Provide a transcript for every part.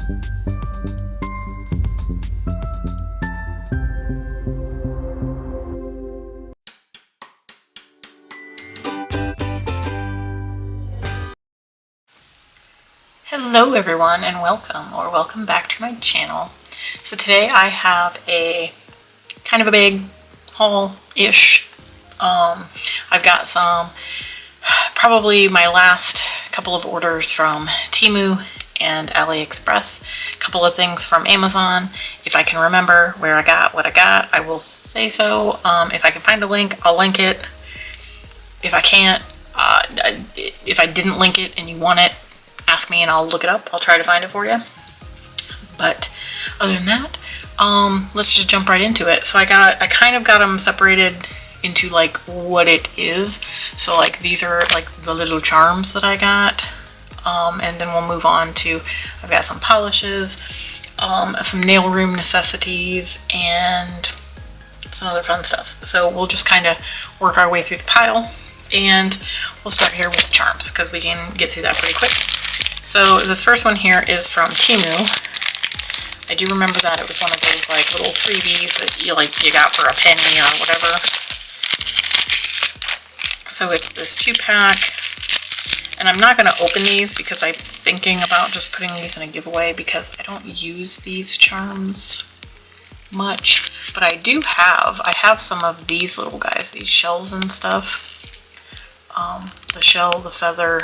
Hello everyone and welcome back to my channel. So today I have a kind of a big haul-ish. I've got some, probably my last couple of orders from Temu and AliExpress, a couple of things from Amazon. If I can remember where I got what I got, I will say so. If I can find a link, I'll link it. If I can't, if I didn't link it and you want it, ask me and I'll look it up. I'll try to find it for you. But other than that, let's just jump right into it. So I kind of got them separated into like what it is. So like these are like the little charms that I got. And then we'll move on to, I've got some polishes, some nail room necessities, and some other fun stuff. So we'll just kind of work our way through the pile, and we'll start here with the charms because we can get through that pretty quick. So this first one here is from Temu. I do remember that it was one of those like little freebies that you got for a penny or whatever. So it's this 2-pack, and I'm not going to open these because I'm thinking about just putting these in a giveaway because I don't use these charms much. But I have some of these little guys, these shells and stuff. The shell, the feather,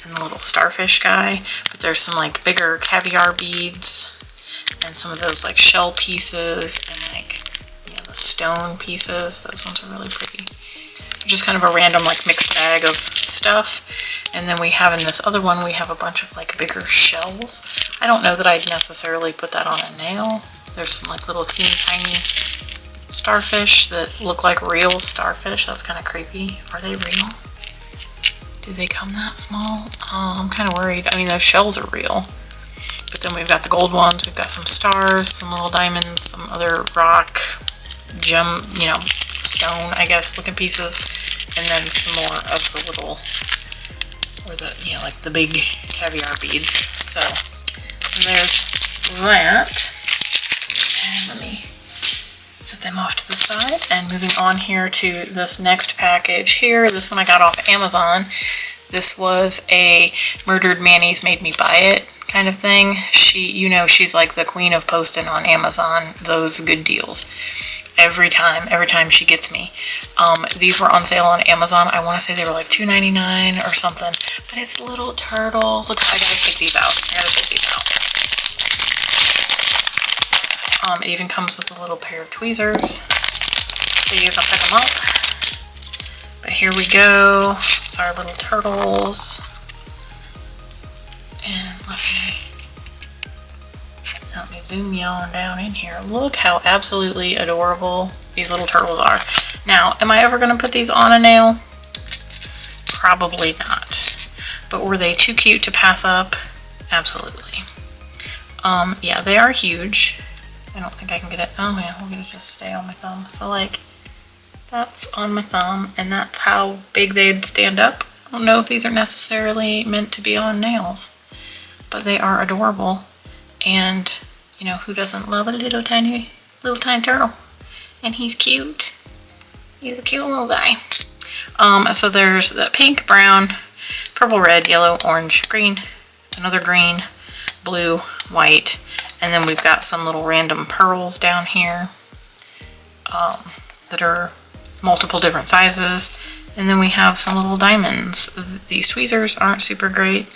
and the little starfish guy. But there's some like bigger caviar beads and some of those like shell pieces and like, you know, the stone pieces. Those ones are really pretty. Just kind of a random like mixed bag of stuff. And then we have in this other one, we have a bunch of like bigger shells. I don't know that I'd necessarily put that on a nail. There's some like little teeny tiny starfish that look like real starfish. That's kind of creepy. Are they real? Do they come that small? Oh, I'm kind of worried. I mean, those shells are real. But then we've got the gold ones. We've got some stars, some little diamonds, some other rock, gem, you know, stone, I guess, looking pieces. And then some more of the little, or the, you know, like the big caviar beads. So there's that. And let me set them off to the side. And moving on here to this next package here. This one I got off Amazon. This was a Murdered Manny's Made Me Buy It kind of thing. You know, she's like the queen of posting on Amazon those good deals. Every time she gets me. These were on sale on Amazon. I want to say they were like $2.99 or something. But it's little turtles. Look, I gotta take these out. It even comes with a little pair of tweezers, so you can pick them up. But here we go. It's our little turtles. And let me zoom you on down in here. Look how absolutely adorable these little turtles are. Now, am I ever going to put these on a nail? Probably not. But were they too cute to pass up? Absolutely. Yeah, they are huge. I don't think I can get it. Oh yeah, we'll get it to stay on my thumb. So like, that's on my thumb, and that's how big they'd stand up. I don't know if these are necessarily meant to be on nails, but they are adorable. And you know, who doesn't love a little tiny turtle? And he's cute. He's a cute little guy. So there's the pink, brown, purple, red, yellow, orange, green, another green, blue, white, and then we've got some little random pearls down here that are multiple different sizes. And then we have some little diamonds. These tweezers aren't super great.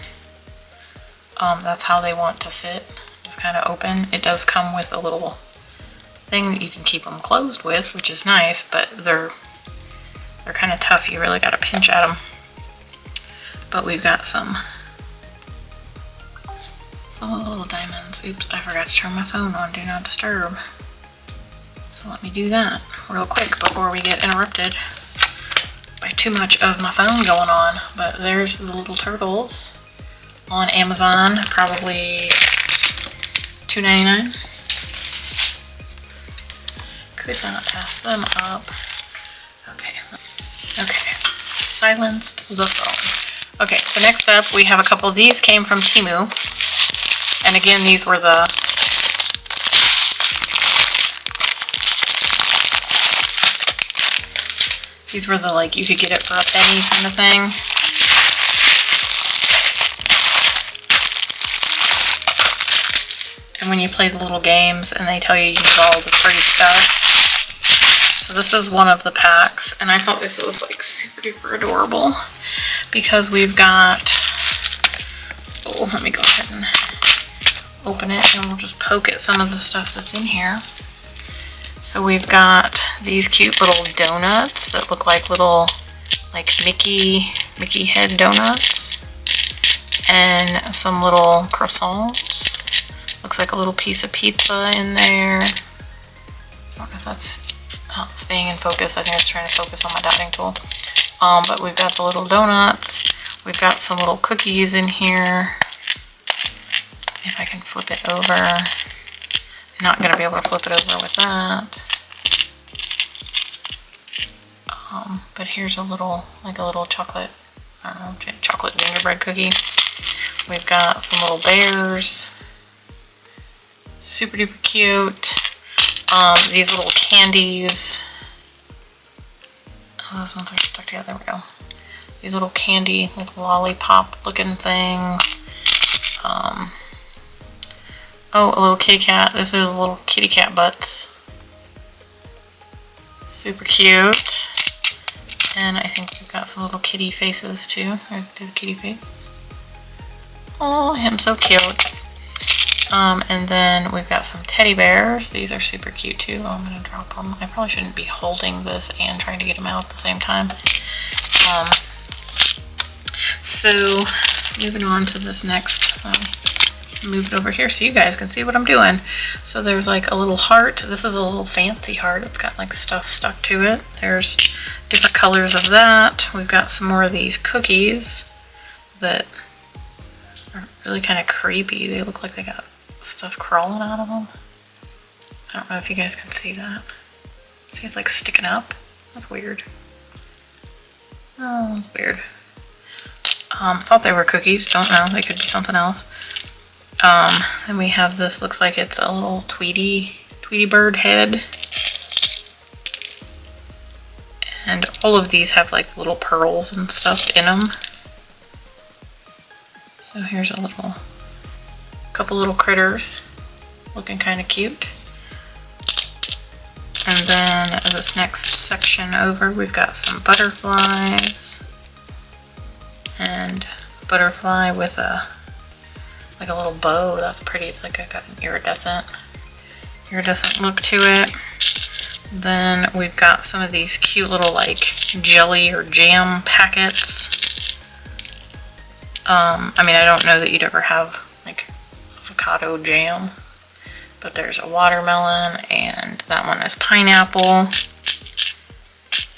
That's how they want to sit. Just kind of open. It does come with a little thing that you can keep them closed with, which is nice, but they're kind of tough. You really got to pinch at them. But we've got some little diamonds. Oops, I forgot to turn my phone on Do Not Disturb. So let me do that real quick before we get interrupted by too much of my phone going on. But there's the little turtles on Amazon, probably $2.99. Could not pass them up. Okay. Silenced the phone. Okay, so next up we have a couple of these came from Temu. And And again, these were the like, you could get it for a penny kind of thing. And when you play the little games and they tell you you get all the free stuff. So this is one of the packs, and I thought this was like super duper adorable because we've got, oh, let me go ahead and open it and we'll just poke at some of the stuff that's in here. So we've got these cute little donuts that look like little, like Mickey head donuts, and some little croissants. Looks like a little piece of pizza in there. I don't know if that's staying in focus. I think it's trying to focus on my dotting tool. But we've got the little donuts. We've got some little cookies in here. If I can flip it over. Not going to be able to flip it over with that. But here's a little, like a little chocolate, chocolate gingerbread cookie. We've got some little bears. Super duper cute. These little candies. Oh, those ones are stuck together. There we go. These little candy, like lollipop looking things. Oh, a little kitty cat. This is a little kitty cat butts. Super cute. And I think we've got some little kitty faces too. There's the kitty face. Oh, him so cute. And then we've got some teddy bears. These are super cute too. Oh, I'm gonna drop them. I probably shouldn't be holding this and trying to get them out at the same time. So moving on to this next, move it over here so you guys can see what I'm doing. So there's like a little heart. This is a little fancy heart. It's got like stuff stuck to it. There's different colors of that. We've got some more of these cookies that are really kind of creepy. They look like they got stuff crawling out of them. I don't know if you guys can see that. See, it's like sticking up. That's weird. Oh, that's weird. Thought they were cookies. Don't know. They could be something else. And we have this, looks like it's a little Tweety bird head. And all of these have like little pearls and stuff in them. So here's a couple little critters looking kind of cute. And then this next section over, we've got some butterflies. And a butterfly with like a little bow. That's pretty. It's like got an iridescent look to it. Then we've got some of these cute little like jelly or jam packets. I mean, I don't know that you'd ever have like avocado jam, but there's a watermelon, and that one is pineapple.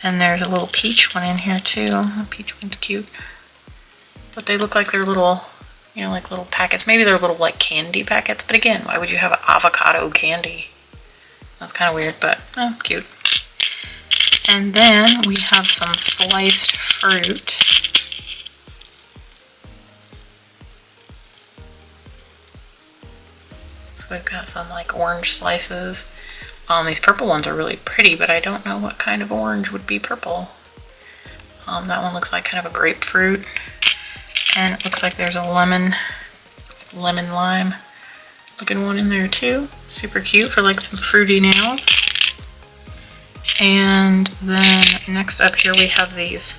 And there's a little peach one in here too. The peach one's cute. But they look like they're little, you know, like little packets. Maybe they're little like candy packets, but again, why would you have avocado candy? That's kind of weird, but oh, cute. And then we have some sliced fruit. So we've got some like orange slices. These purple ones are really pretty, but I don't know what kind of orange would be purple. That one looks like kind of a grapefruit. And it looks like there's a lemon lime looking one in there too. Super cute for like some fruity nails. And then next up here we have these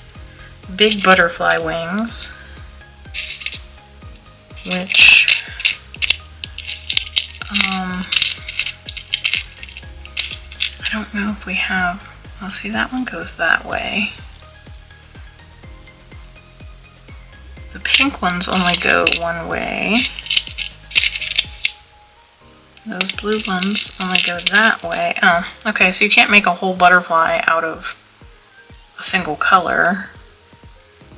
big butterfly wings, which I don't know if we have. Well, see, that one goes that way. The pink ones only go one way. Those blue ones only go that way. Oh, okay, so you can't make a whole butterfly out of a single color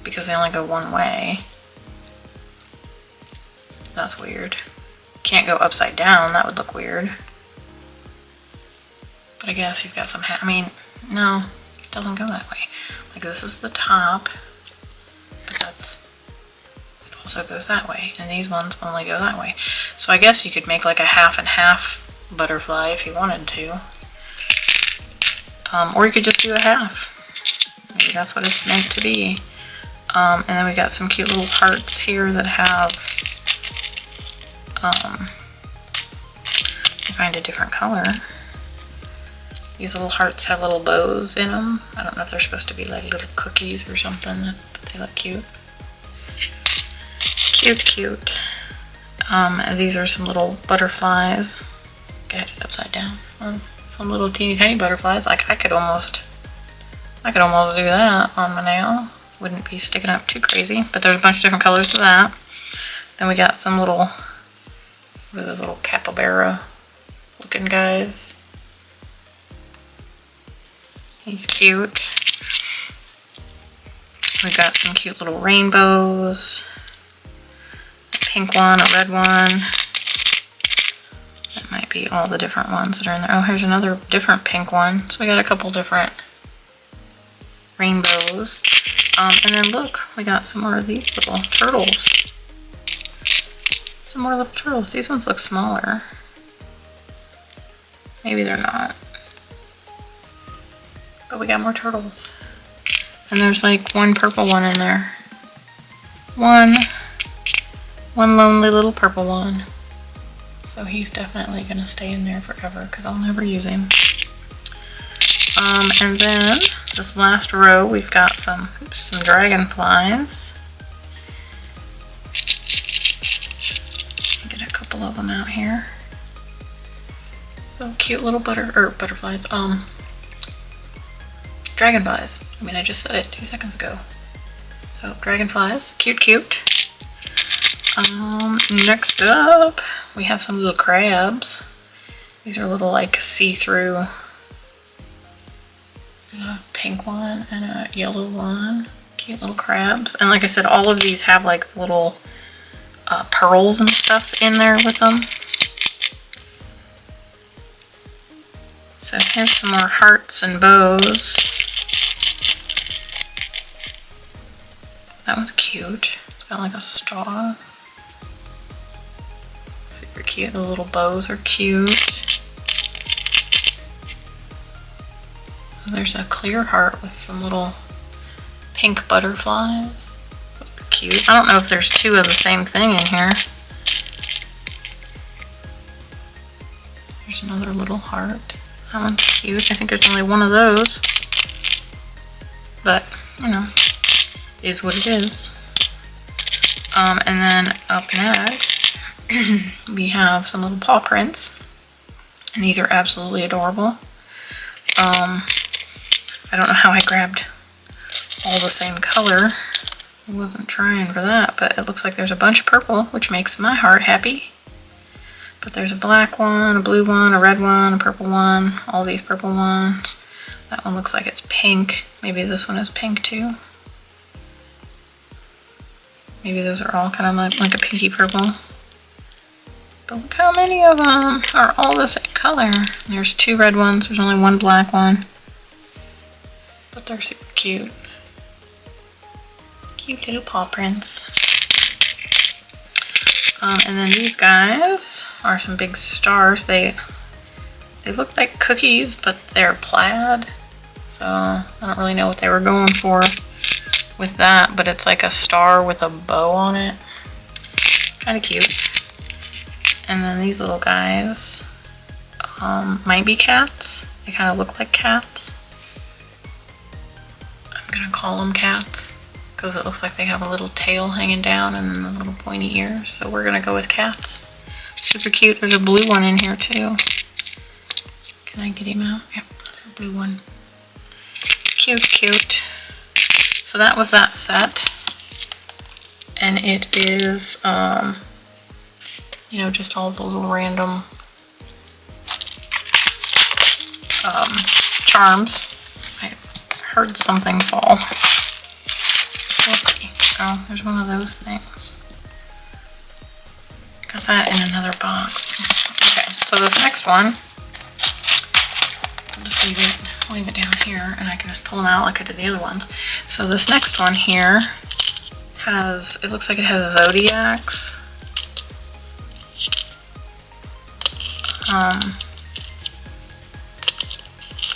because they only go one way. That's weird. Can't go upside down, that would look weird. But I guess you've got some, I mean, no, it doesn't go that way. Like this is the top, but that's, it also goes that way, and these ones only go that way. So I guess you could make like a half and half butterfly if you wanted to. Or you could just do a half. Maybe that's what it's meant to be. And then we got some cute little hearts here that have, find a different color. These little hearts have little bows in them. I don't know if they're supposed to be like little cookies or something, but they look cute. Cute, cute. And these are some little butterflies. Get it upside down. Some little teeny tiny butterflies. Like I could almost do that on my nail. Wouldn't be sticking up too crazy. But there's a bunch of different colors to that. Then we got some little, what are those little capybara looking guys? He's cute. We got some cute little rainbows. A pink one, a red one. That might be all the different ones that are in there. Oh, here's another different pink one. So we got a couple different rainbows. And then look, we got some more of these little turtles. Some more little turtles. These ones look smaller. Maybe they're not. But we got more turtles. And there's like one purple one in there. One lonely little purple one. So he's definitely gonna stay in there forever because I'll never use him. And then this last row, we've got some dragonflies. Get a couple of them out here. So cute little butterflies. Dragonflies. I mean, I just said it 2 seconds ago. So dragonflies, cute, cute. Next up, we have some little crabs. These are little like see-through. A pink one and a yellow one. Cute little crabs. And like I said, all of these have like little pearls and stuff in there with them. So here's some more hearts and bows. That one's cute. It's got like a star. Super cute. The little bows are cute. There's a clear heart with some little pink butterflies. Those are cute. I don't know if there's two of the same thing in here. There's another little heart. That one's cute. I think there's only one of those. But, you know, it is what it is. And then up next, we have some little paw prints. And these are absolutely adorable. I don't know how I grabbed all the same color. I wasn't trying for that, but it looks like there's a bunch of purple, which makes my heart happy. But there's a black one, a blue one, a red one, a purple one, all these purple ones. That one looks like it's pink. Maybe this one is pink too. Maybe those are all kind of like a pinky purple. But look how many of them are all the same color. There's two red ones, there's only one black one. But they're super cute. Cute little paw prints. And then these guys are some big stars. They look like cookies, but they're plaid. So I don't really know what they were going for with that, but it's like a star with a bow on it. Kind of cute. And then these little guys might be cats. They kind of look like cats. I'm gonna call them cats because it looks like they have a little tail hanging down and then the little pointy ears. So we're gonna go with cats. Super cute. There's a blue one in here too. Can I get him out? Yep, a blue one. Cute, cute. So that was that set. And it is, you know, just all the little random charms. I heard something fall. We'll see. Oh, there's one of those things. Got that in another box. Okay, so this next one, I'll just leave it down here and I can just pull them out like I did the other ones. So this next one here has, it looks like it has zodiacs.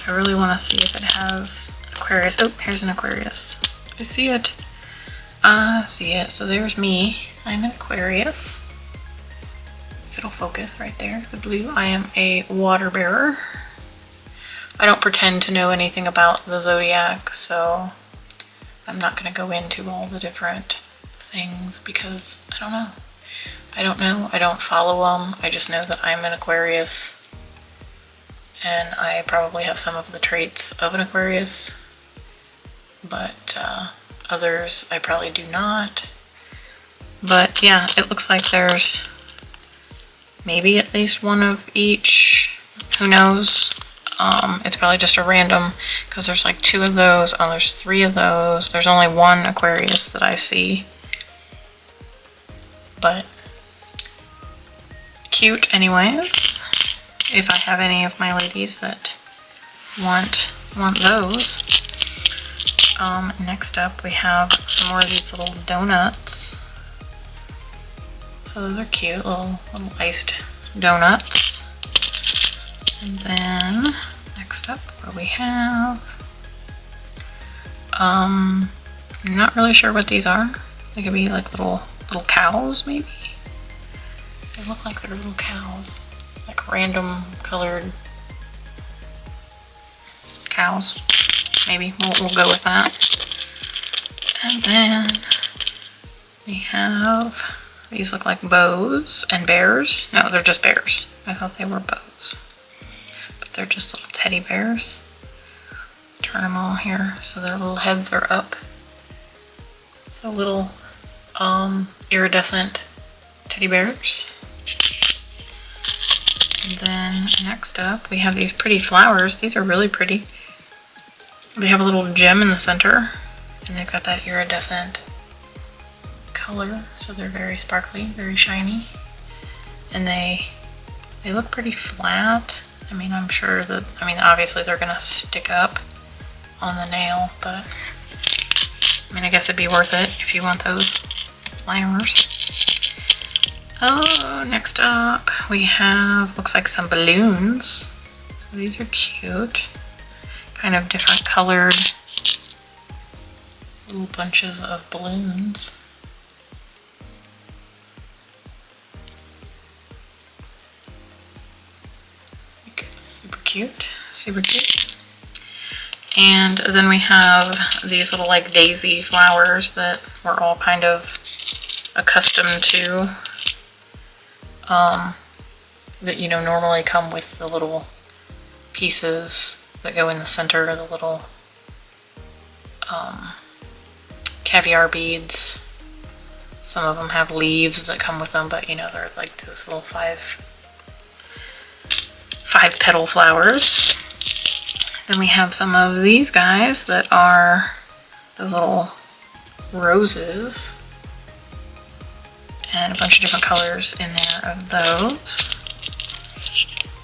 I really want to see if it has Aquarius. Oh, here's an Aquarius. I see it. I see it. So there's me. I'm an Aquarius. If it'll focus right there, the blue. I am a water bearer. I don't pretend to know anything about the zodiac, so I'm not going to go into all the different things because I don't know. I don't know. I don't follow them. I just know that I'm an Aquarius, and I probably have some of the traits of an Aquarius, but others I probably do not. But yeah, it looks like there's maybe at least one of each. Who knows? It's probably just a random, because there's like 2 of those. Oh, there's 3 of those. There's only 1 Aquarius that I see. But cute anyways. If I have any of my ladies that want those. Next up we have some more of these little donuts. So those are cute, little iced donuts. And then next up what we have, I'm not really sure what these are. They could be like little cows maybe. They look like they're little cows, like random colored cows. Maybe we'll go with that. And then we have, these look like bows and bears. No, they're just bears. I thought they were bows, but they're just little teddy bears. Turn them all here so their little heads are up. So little iridescent teddy bears. And then next up we have these pretty flowers. These are really pretty. They have a little gem in the center, and they've got that iridescent color, so they're very sparkly, very shiny, and they look pretty flat. I mean, I'm sure that, I mean, obviously they're gonna stick up on the nail, but I mean, I guess it'd be worth it if you want those flowers. Oh, next up we have, looks like some balloons. So these are cute, kind of different colored little bunches of balloons. Super cute, super cute. And then we have these little like daisy flowers that we're all kind of accustomed to, that, you know, normally come with the little pieces that go in the center, the little caviar beads. Some of them have leaves that come with them, but you know, they're like those little five petal flowers. Then we have some of these guys that are those little roses, and a bunch of different colors in there of those.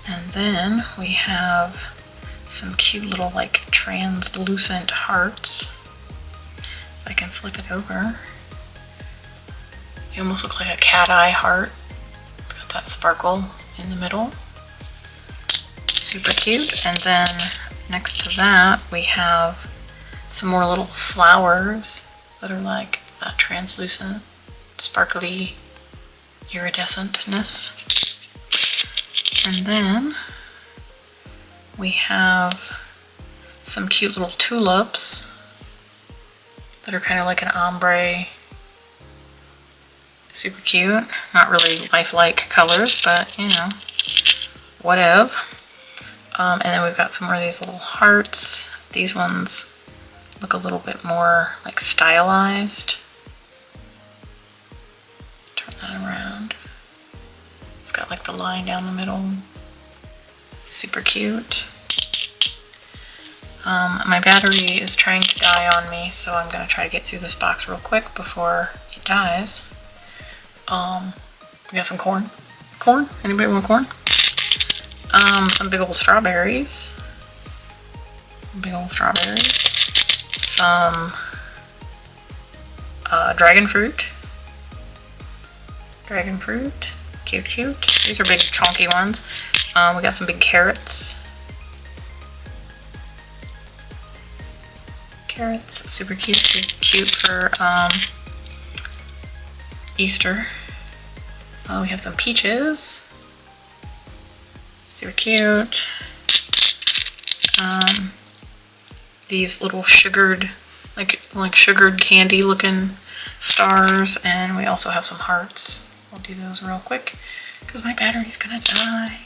And then we have some cute little like translucent hearts. If I can flip it over, they almost look like a cat eye heart. It's got that sparkle in the middle. Super cute. And then next to that we have some more little flowers that are like that translucent, sparkly iridescentness. And then we have some cute little tulips that are kind of like an ombre. Super cute. Not really lifelike colors, but you know, whatever. And then we've got some more of these little hearts. These ones look a little bit more like stylized. Turn that around. It's got like the line down the middle. Super cute. My battery is trying to die on me, so I'm going to try to get through this box real quick before it dies. We got some corn. Corn? Anybody want corn? Some big old strawberries. Big old strawberries. Some dragon fruit. Dragon fruit. Cute, cute. These are big chunky ones. We got some big carrots. Carrots, super cute. Cute for Easter. We have some peaches. Super cute. These little sugared, like sugared candy looking stars, and we also have some hearts. We'll do those real quick because my battery's gonna die.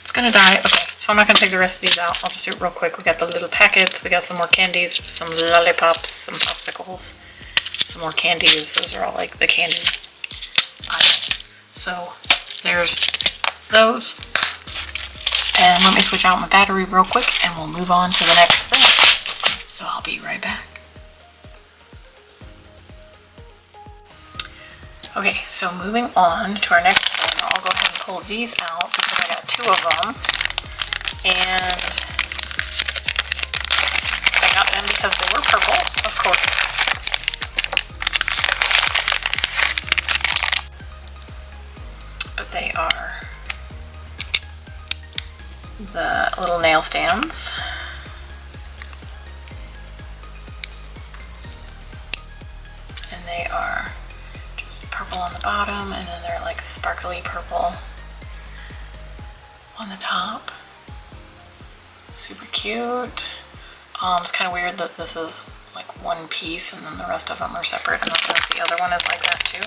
It's gonna die. Okay, so I'm not gonna take the rest of these out. I'll just do it real quick. We got the little packets. We got some more candies, some lollipops, some popsicles, some more candies. Those are all like the candy aisle. So there's those. And let me switch out my battery real quick and we'll move on to the next thing. So I'll be right back. Okay, so moving on to our next thing, I'll go ahead and pull these out because I got 2 of them. And I got them because they were purple, of course. But they are the little nail stands. And they are just purple on the bottom, and then they're like sparkly purple on the top. Super cute. It's kind of weird that this is like one piece and then the rest of them are separate. I'm not sure if the other one is like that too.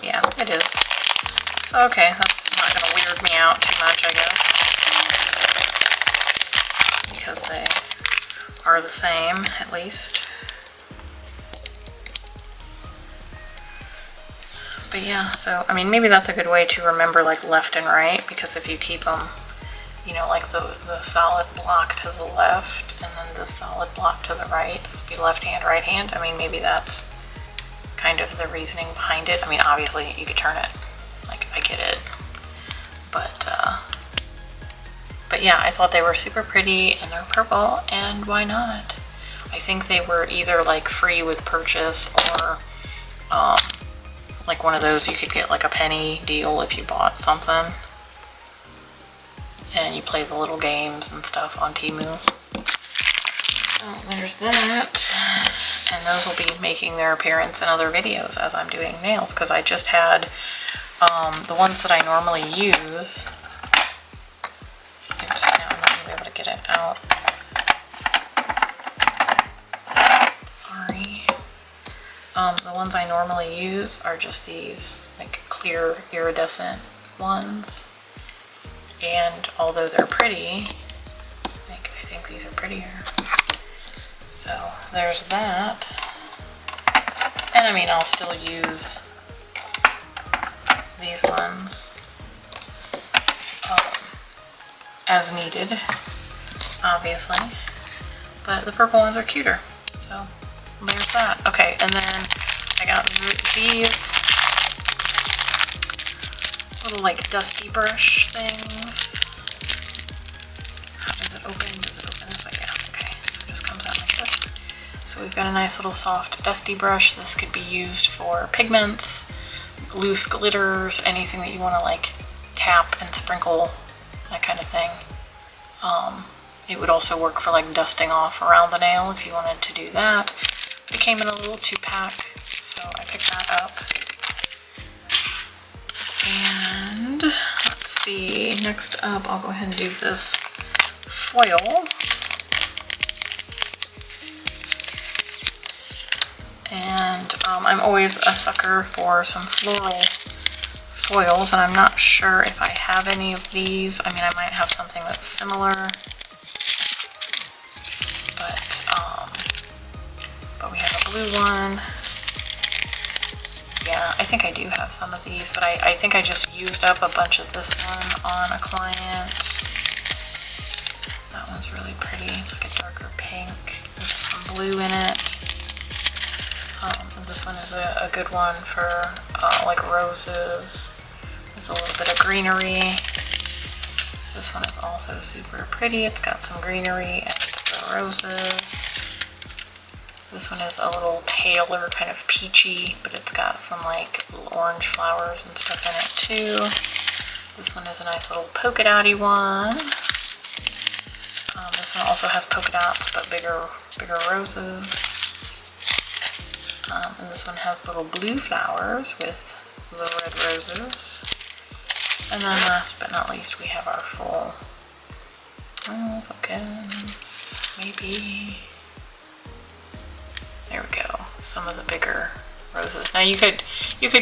Yeah, it is. So okay, that's not going to weird me out too much, I guess, because they are the same, at least. But yeah, so, I mean, maybe that's a good way to remember, like, left and right, because if you keep them, you know, like the solid block to the left, and then the solid block to the right, this would be left hand, right hand. I mean, maybe that's kind of the reasoning behind it. I mean, obviously, you could turn it. Like, I get it. But yeah, I thought they were super pretty, and they're purple, and why not? I think they were either, like, free with purchase, or, like one of those you could get like a penny deal if you bought something and you play the little games and stuff on Temu. Oh, there's that. And those will be making their appearance in other videos as I'm doing nails, because I just had the ones that I normally use. Oops, now I'm not going to be able to get it out. Sorry. The ones I normally use are just these like clear iridescent ones, and although they're pretty, I think these are prettier. So there's that, and I mean I'll still use these ones as needed, obviously, but the purple ones are cuter, so there's that. Okay, and then I got these little like dusty brush things. How does it open? Does it open this way? Yeah, okay, so it just comes out like this. So we've got a nice little soft dusty brush. This could be used for pigments, loose glitters, anything that you want to like tap and sprinkle, that kind of thing. It would also work for like dusting off around the nail if you wanted to do that. It came in a little 2-pack, so I picked that up. And let's see, next up I'll go ahead and do this foil. And I'm always a sucker for some floral foils, and I'm not sure if I have any of these. I mean, I might have something that's similar, but we have a blue one. Yeah, I think I do have some of these, but I think I just used up a bunch of this one on a client. That one's really pretty. It's like a darker pink with some blue in it. This one is a good one for like roses with a little bit of greenery. This one is also super pretty. It's got some greenery and the roses. This one is a little paler, kind of peachy, but it's got some like little orange flowers and stuff in it too. This one is a nice little polka dotty one. This one also has polka dots, but bigger roses. And this one has little blue flowers with the red roses. And then last but not least, we have our full, focus, maybe. There we go. Some of the bigger roses. Now you could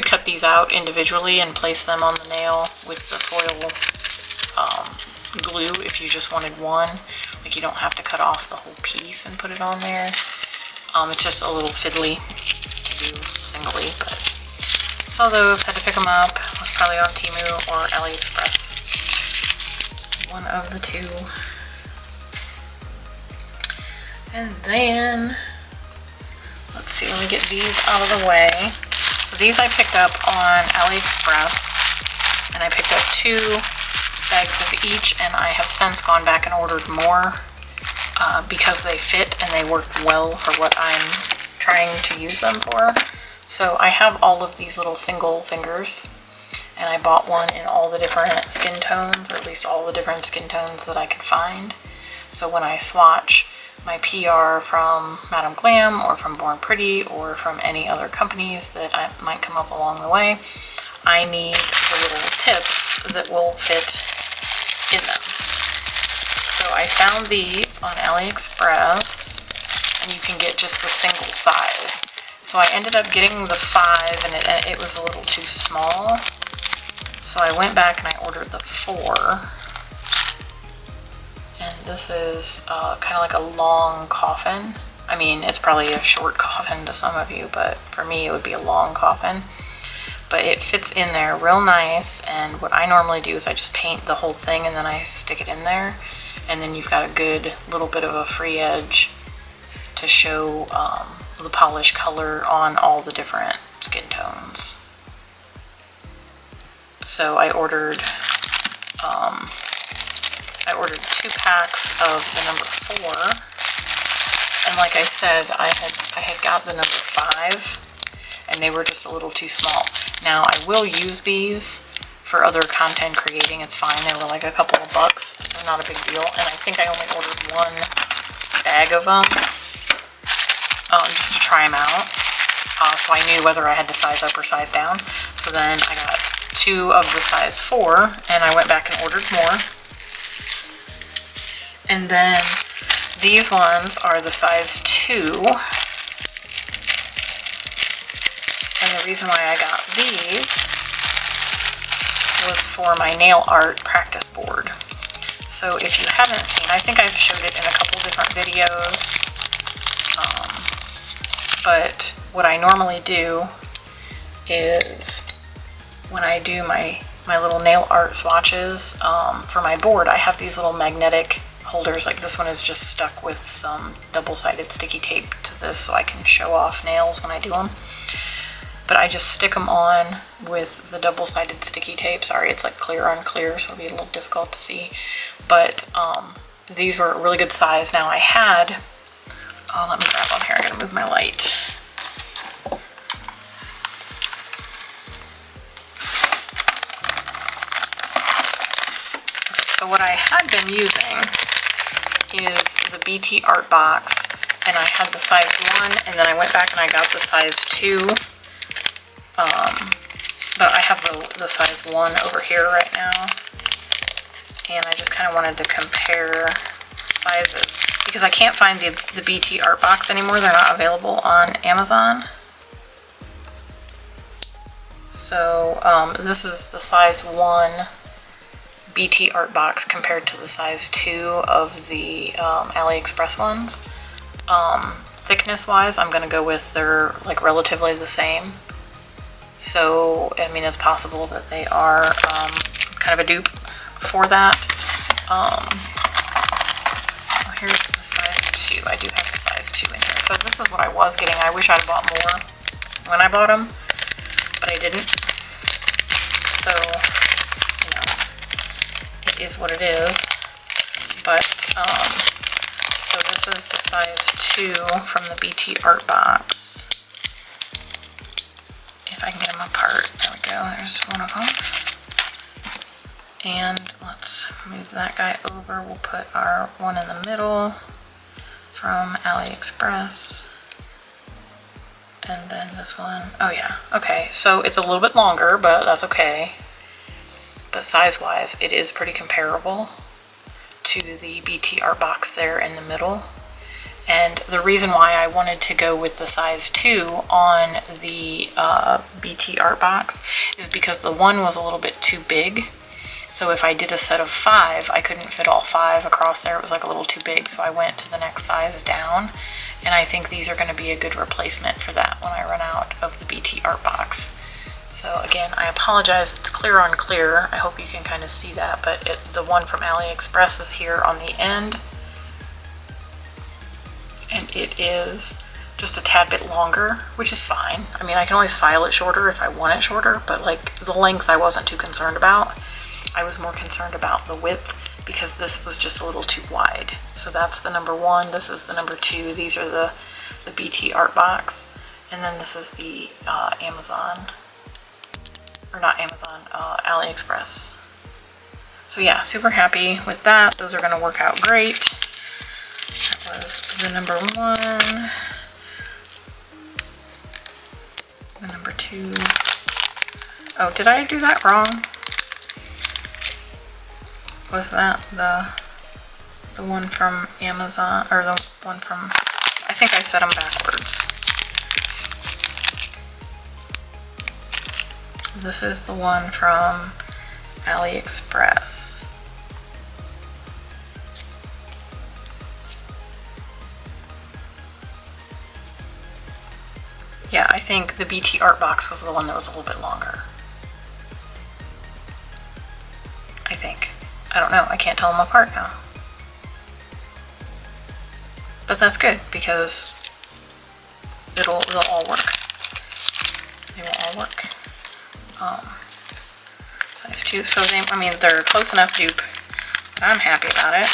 cut these out individually and place them on the nail with the foil glue if you just wanted one. Like, you don't have to cut off the whole piece and put it on there. It's just a little fiddly to do singly, but saw those, had to pick them up. Was probably on Temu or AliExpress. One of the two. And then, let's see, let me get these out of the way. So these I picked up on AliExpress, and I picked up 2 bags of each, and I have since gone back and ordered more because they fit and they work well for what I'm trying to use them for. So I have all of these little single fingers, and I bought one in all the different skin tones, or at least all the different skin tones that I could find. So when I swatch my PR from Madame Glam or from Born Pretty or from any other companies that might come up along the way, I need the little tips that will fit in them. So I found these on AliExpress, and you can get just the single size. So I ended up getting the 5, and it was a little too small. So I went back and I ordered the 4. And this is kind of like a long coffin. I mean, it's probably a short coffin to some of you, but for me it would be a long coffin. But it fits in there real nice, and what I normally do is I just paint the whole thing and then I stick it in there, and then you've got a good little bit of a free edge to show the polish color on all the different skin tones. So I ordered 2 packs of the number 4, and like I said, I had got the number 5, and they were just a little too small. Now I will use these for other content creating. It's fine. They were like a couple of bucks, so not a big deal. And I think I only ordered 1 bag of them just to try them out, so I knew whether I had to size up or size down. So then I got 2 of the size 4, and I went back and ordered more. And then these ones are the size 2. And the reason why I got these was for my nail art practice board. So if you haven't seen, I think I've showed it in a couple different videos. But what I normally do is when I do my little nail art swatches for my board, I have these little magnetic holders. Like this one is just stuck with some double-sided sticky tape to this so I can show off nails when I do them. But I just stick them on with the double-sided sticky tape. Sorry, it's like clear on clear, so it'll be a little difficult to see. But these were a really good size. Now I had, let me grab them here. I gotta move my light. So what I had been using is the BT Art Box, and I had the size 1, and then I went back and I got the size 2. But I have the size 1 over here right now, and I just kind of wanted to compare sizes because I can't find the BT Art Box anymore. They're not available on Amazon. So this is the size 1 BT Art Box compared to the size 2 of the AliExpress ones. Thickness wise, I'm going to go with they're like relatively the same. So, I mean, it's possible that they are kind of a dupe for that. Here's the size 2. I do have the size 2 in here. So this is what I was getting. I wish I'd bought more when I bought them, but I didn't. So, you know, it is what it is. But, so So this is the size 2 from the BT Art Box. If I can get them apart. There we go. There's one of them. And let's move that guy over. We'll put our one in the middle from AliExpress. And then this one. Oh yeah. Okay. So it's a little bit longer, but that's okay. But size-wise, it is pretty comparable to the BT Art Box there in the middle. And the reason why I wanted to go with the size 2 on the BT Art Box is because the one was a little bit too big. So if I did a set of 5, I couldn't fit all 5 across there. It was like a little too big. So I went to the next size down. And I think these are going to be a good replacement for that when I run out of the BT Art Box. So again, I apologize, it's clear on clear. I hope you can kind of see that, but the one from AliExpress is here on the end. And it is just a tad bit longer, which is fine. I mean, I can always file it shorter if I want it shorter, but like the length I wasn't too concerned about. I was more concerned about the width because this was just a little too wide. So that's the number 1, this is the number 2, these are the BT Art Box, and then this is the Amazon. Or not Amazon, AliExpress. So yeah, super happy with that. Those are going to work out great. That was the number 1. The number 2. Oh, did I do that wrong? Was that the one from Amazon, or the one from, I think I set them backwards. This is the one from AliExpress. Yeah, I think the BT Art Box was the one that was a little bit longer. I think. I don't know, I can't tell them apart now. But that's good because they'll all work. They will all work. Size 2, so I mean, they're close enough dupe. I'm happy about it.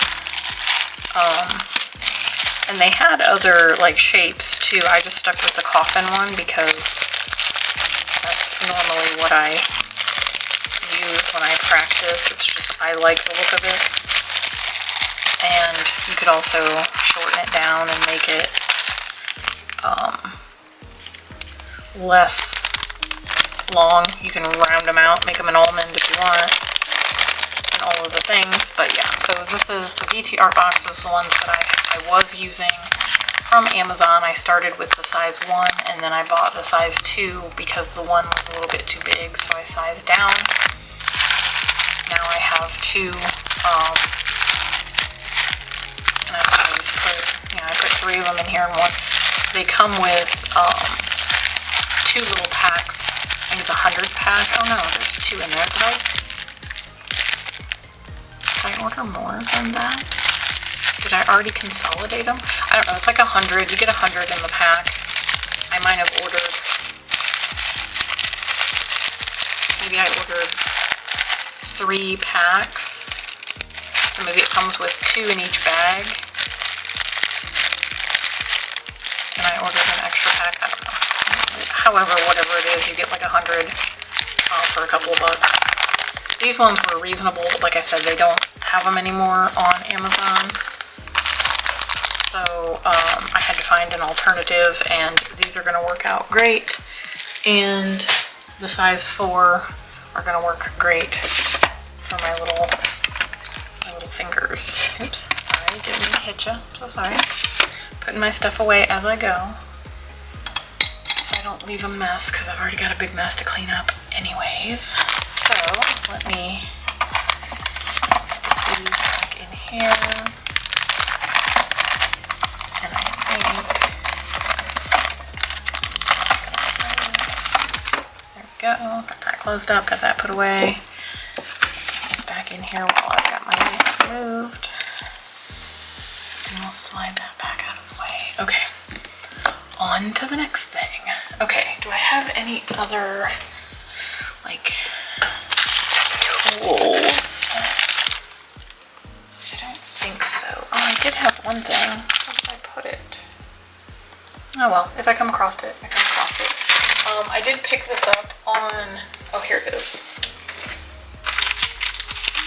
And they had other like shapes too. I just stuck with the coffin one because that's normally what I use when I practice. It's just, I like the look of it. And you could also shorten it down and make it less long. You can round them out, make them an almond if you want, and all of the things. But yeah, so this is the BT Art Box, was the ones that I was using from Amazon. I started with the size 1 and then I bought the size 2 because the one was a little bit too big, so I sized down. Now I have 2, and I just put, I put 3 of them in here in one. They come with 2 little packs. I think it's a 100 pack. Oh no, there's 2 in there. Did I order more than that? Did I already consolidate them? I don't know. It's like 100. You get 100 in the pack. I might have ordered. Maybe I ordered 3 packs. So maybe it comes with 2 in each bag. And I ordered an extra pack. I don't know. However, whatever it is, you get like 100 for a couple of bucks. These ones were reasonable, but like I said, they don't have them anymore on Amazon. So I had to find an alternative, and these are going to work out great. And the size 4 are going to work great for my little fingers. Oops, sorry, didn't mean to hit you. I'm so sorry. Putting my stuff away as I go, so I don't leave a mess, because I've already got a big mess to clean up anyways. So let me stick these back in here. And I think, there we go, got that closed up, got that put away. Put this back in here while I've got my knife moved. And we'll slide that back out of the way. Okay. On to the next thing. Okay, do I have any other, like, tools? I don't think so. Oh, I did have one thing. Where did I put it? Oh well, if I come across it, I come across it. I did pick this up on, oh here it is.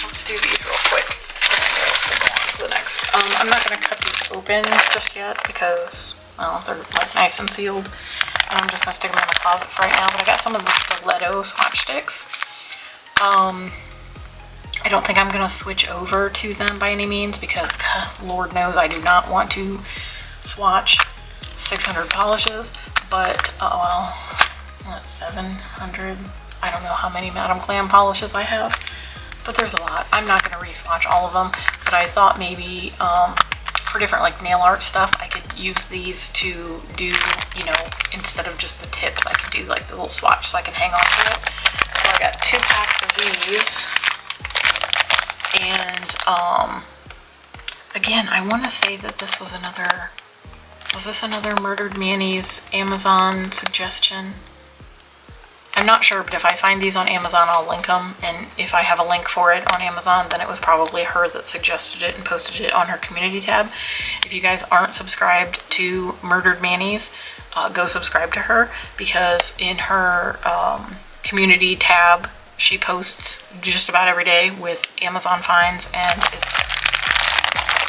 Let's do these real quick. And then we'll go on to the next. I'm not going to cut these open just yet because, well, they're like nice and sealed. I'm just going to stick them in the closet for right now. But I got some of the stiletto swatch sticks. I don't think I'm going to switch over to them by any means because Lord knows I do not want to swatch 600 polishes. But, well, what, 700? I don't know how many Madame Glam polishes I have. But there's a lot. I'm not going to re-swatch all of them. But I thought maybe for different like nail art stuff, I could use these to do, you know, instead of just the tips, I could do like the little swatch so I can hang on to it. So I got 2 packs of these. And again, I want to say that this was another, was this another Murdered Mayonnaise Amazon suggestion? I'm not sure, but if I find these on Amazon, I'll link them. And if I have a link for it on Amazon, then it was probably her that suggested it and posted it on her community tab. If you guys aren't subscribed to Murdered Mayonnaise, go subscribe to her, because in her community tab, she posts just about every day with Amazon finds, and it's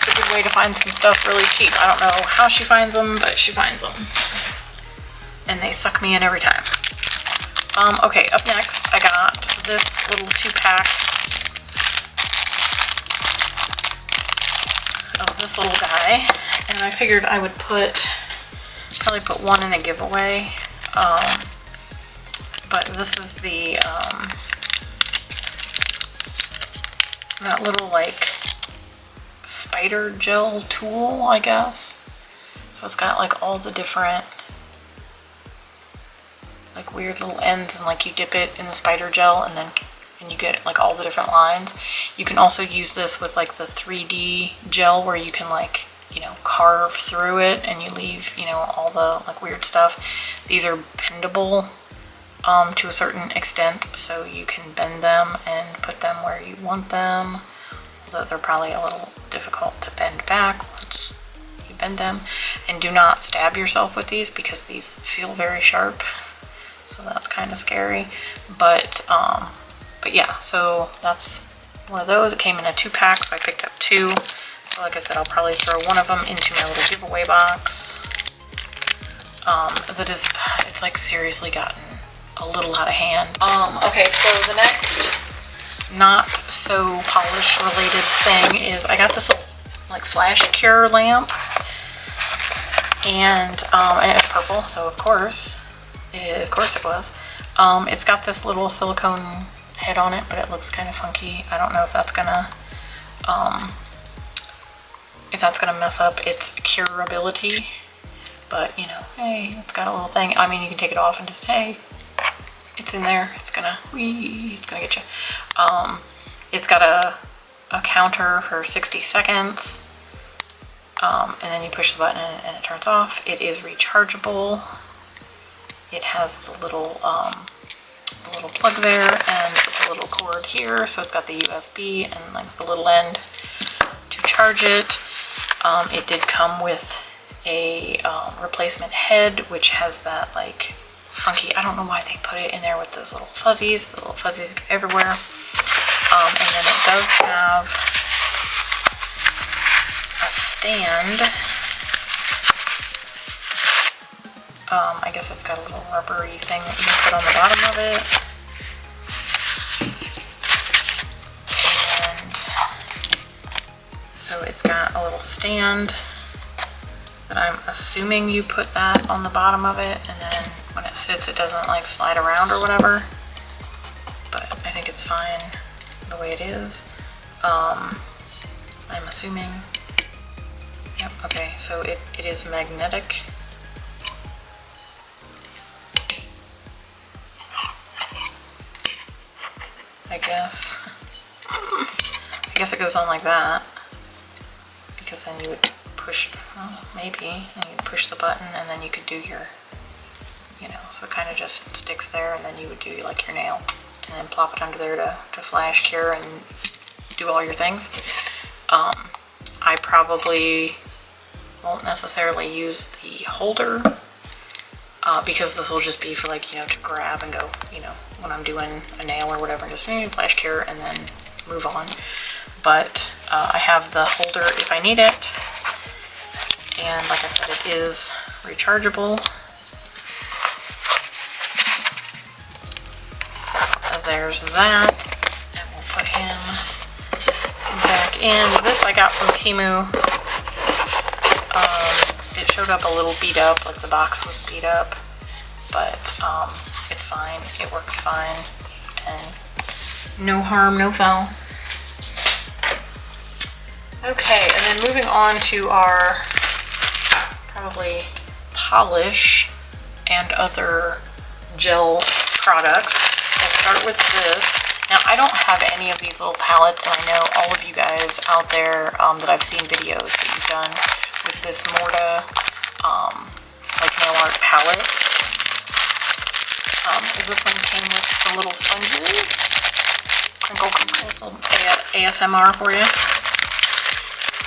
a good way to find some stuff really cheap. I don't know how she finds them, but she finds them. And they suck me in every time. Okay, up next, I got this little 2-pack of this little guy, and I figured I would probably put one in a giveaway. But this is the, that little like spider gel tool, I guess. So it's got like all the different like weird little ends, and like you dip it in the spider gel and you get like all the different lines. You can also use this with like the 3D gel where you can like, you know, carve through it and you leave, you know, all the like weird stuff. These are bendable to a certain extent, so you can bend them and put them where you want them, although they're probably a little difficult to bend back once you bend them. And do not stab yourself with these because these feel very sharp, so that's kind of scary. But yeah, so that's one of those. It came in a 2-pack, so I picked up 2. So like I said, I'll probably throw one of them into my little giveaway box. It's like seriously gotten a little out of hand. Okay, so the next not so polish related thing is I got this little like flash cure lamp, and it's purple, so of course it was. It's got this little silicone head on it, but it looks kind of funky. I don't know if that's gonna mess up its curability, but you know, hey, it's got a little thing. I mean, you can take it off and just, hey, it's in there. It's gonna get you. It's got a counter for 60 seconds, and then you push the button and it turns off. It is rechargeable. It has the little plug there and the little cord here, so it's got the USB and like the little end to charge it. It did come with a replacement head, which has that like funky, I don't know why they put it in there with those little fuzzies. The little fuzzies go everywhere. And then it does have a stand. I guess it's got a little rubbery thing that you can put on the bottom of it. And so it's got a little stand that I'm assuming you put that on the bottom of it, and then when it sits it doesn't like slide around or whatever, but I think it's fine the way it is. I'm assuming. Yep, okay, so it is magnetic. I guess it goes on like that, because then you would push, well, maybe, and you push the button and then you could do your, you know, so it kind of just sticks there, and then you would do like your nail and then plop it under there to flash cure and do all your things. I probably won't necessarily use the holder because this will just be for like, you know, to grab and go, you know, when I'm doing a nail or whatever, just flash cure and then move on. But I have the holder if I need it. And like I said, it is rechargeable. So there's that. And we'll put him back in. This I got from Temu. It showed up a little beat up, like the box was beat up, but it's fine. It works fine, and no harm, no foul. Okay, and then moving on to our probably polish and other gel products. We'll start with this. Now, I don't have any of these little palettes, and I know all of you guys out there that I've seen videos that you've done with this Morta, like nail art palettes. This one came with some little sponges. Crinkle, crinkle, some ASMR for you.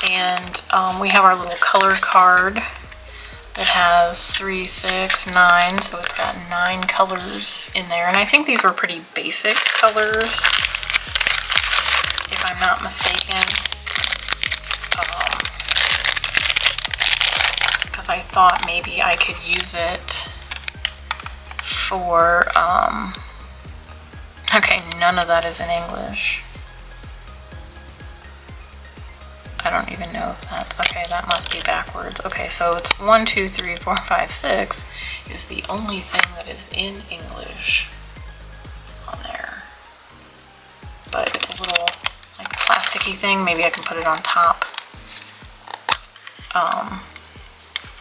And we have our little color card that has 3, 6, 9, so it's got 9 colors in there. And I think these were pretty basic colors, if I'm not mistaken. Because I thought maybe I could use it for, okay, none of that is in English. I don't even know if that's, okay, that must be backwards. Okay, so it's 1, 2, 3, 4, 5, 6 is the only thing that is in English on there. But it's a little like plasticky thing. Maybe I can put it on top.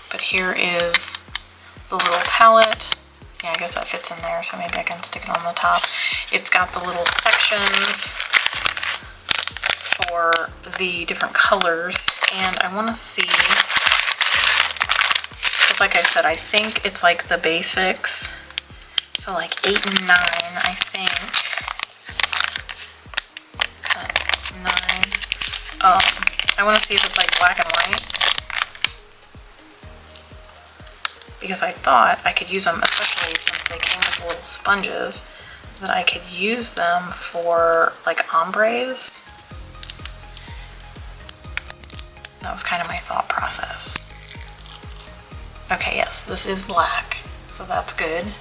But here is the little palette. Yeah, I guess that fits in there, so maybe I can stick it on the top. It's got the little sections for the different colors, and I want to see, because like I said, I think it's like the basics, so like 8 and 9, I think. It's 9. I want to see if it's like black and white, because I thought I could use them, especially since they came with little sponges, that I could use them for like ombres. That was kind of my thought process. Okay, yes, this is black, so that's good.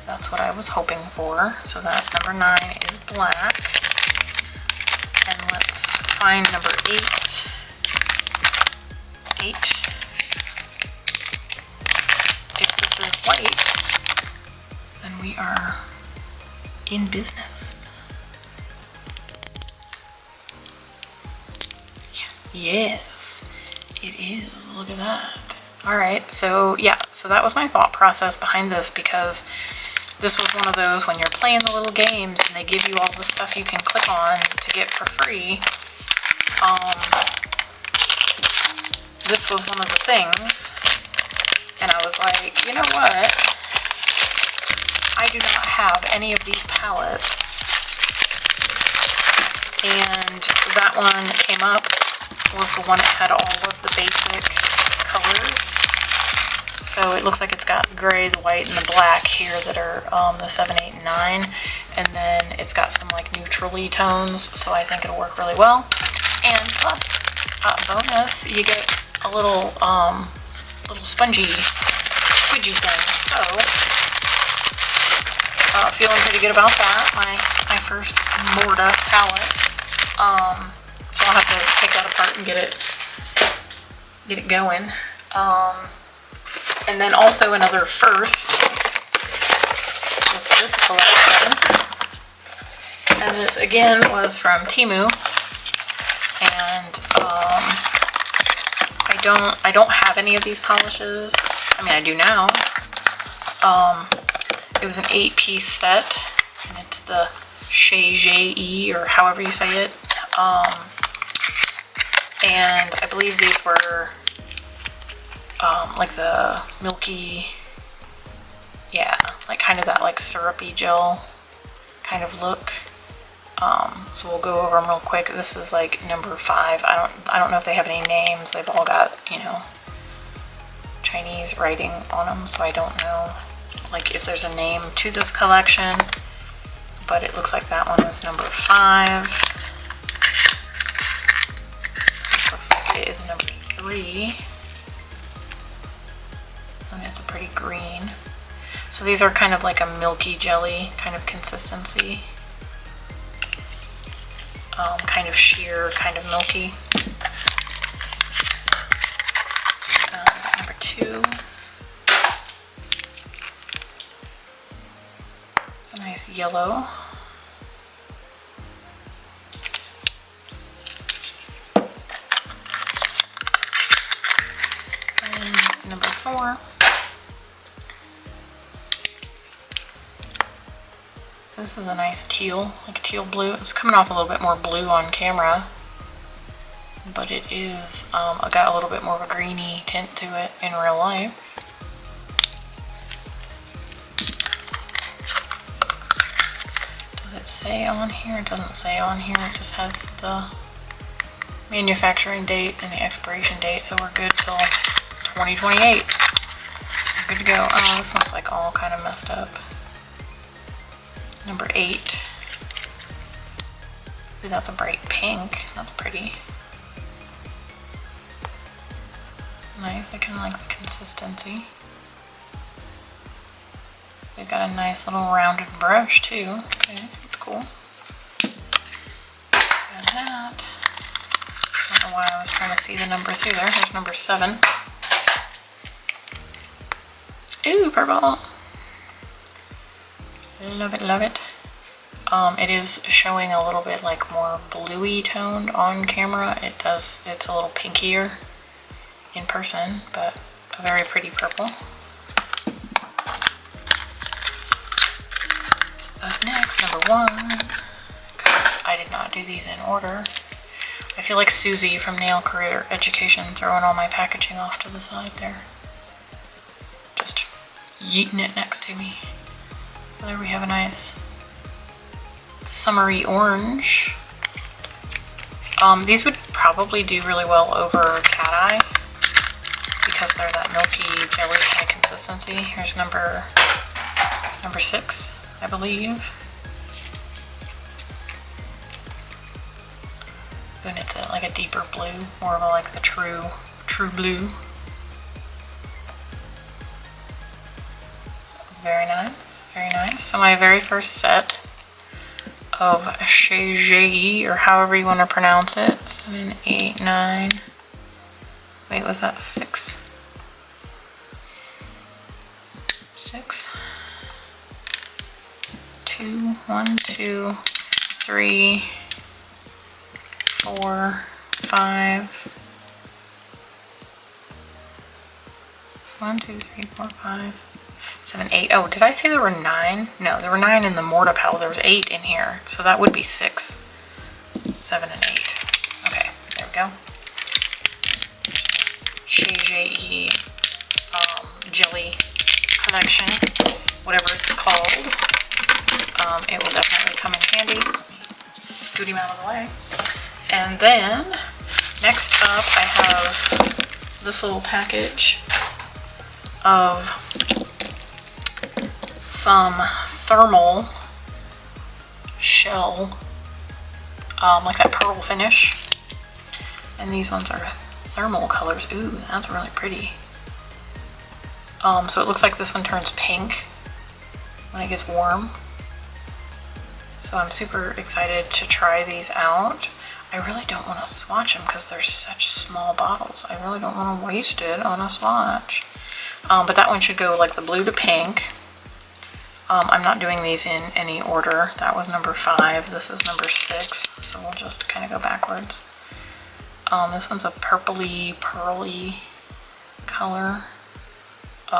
That's what I was hoping for. So that number 9 is black. And let's find number 8. 8. If this is white, then we are in business. Yes, it is. Look at that. Alright, so yeah, so that was my thought process behind this, because this was one of those when you're playing the little games and they give you all the stuff you can click on to get for free. This was one of the things, and I was like, you know what? I do not have any of these palettes, and that one came up was the one that had all of the basic colors. So it looks like it's got the gray, the white, and the black here that are the 7, 8, and 9. And then it's got some like neutrally tones, so I think it'll work really well. And plus, bonus, you get a little spongy, squidgy thing. So, feeling pretty good about that. My first Morta palette. So I'll have to take that apart and get it going. And then also another first was this collection. And this again was from Temu. And I don't have any of these polishes. I mean, I do now. It was an 8-piece set, and it's the Shea or however you say it. And I believe these were like the milky, yeah, like kind of that like syrupy gel kind of look. So we'll go over them real quick. This is like number 5. I don't know if they have any names. They've all got, you know, Chinese writing on them, so I don't know like if there's a name to this collection, but it looks like that one is number 5. This looks like it is number 3. And it's a pretty green. So these are kind of like a milky jelly kind of consistency. Kind of sheer, kind of milky. Number 2. It's a nice yellow. And number 4. This is a nice teal, like a teal blue. It's coming off a little bit more blue on camera, but it is got a little bit more of a greeny tint to it in real life. Does it say on here? It doesn't say on here. It just has the manufacturing date and the expiration date, so we're good till 2028. We're good to go. Oh, this one's like all kind of messed up. Number 8. Ooh, that's a bright pink. That's pretty. Nice. I kind of like the consistency. They've got a nice little rounded brush too. Okay, that's cool. And that. I don't know why I was trying to see the number through there. There's number 7. Ooh, purple. Love it, love it. It is showing a little bit like more bluey toned on camera. It's a little pinkier in person, but a very pretty purple. Up next, number 1, because I did not do these in order. I feel like Susie from Nail Career Education throwing all my packaging off to the side there. Just yeeting it next to me. So there we have a nice summery orange. These would probably do really well over cat eye because they're that milky jelly kind of consistency. Here's number 6, I believe. And it's like a deeper blue, more of a, like the true blue. Very nice, very nice. So my very first set of Shagei, or however you want to pronounce it. 7, 8, 9. Wait, was that 6? 6. 2, 1, 2, 3, 4, 5. 1, 2, 3, 4, 5. 7, 8. Oh, did I say there were 9? No, there were 9 in the Morta palette. There was 8 in here. So that would be 6, 7, and 8. Okay, there we go. Shagei jelly collection, whatever it's called. It will definitely come in handy. Let me scoot him out of the way. And then, next up, I have this little package of some thermal shell, like that pearl finish. And these ones are thermal colors. Ooh, that's really pretty. So it looks like this one turns pink when it gets warm. So I'm super excited to try these out. I really don't want to swatch them because they're such small bottles. I really don't want to waste it on a swatch. But that one should go like the blue to pink. I'm not doing these in any order. That was number 5. This is number 6. So we'll just kind of go backwards. This one's a purpley, pearly color. Do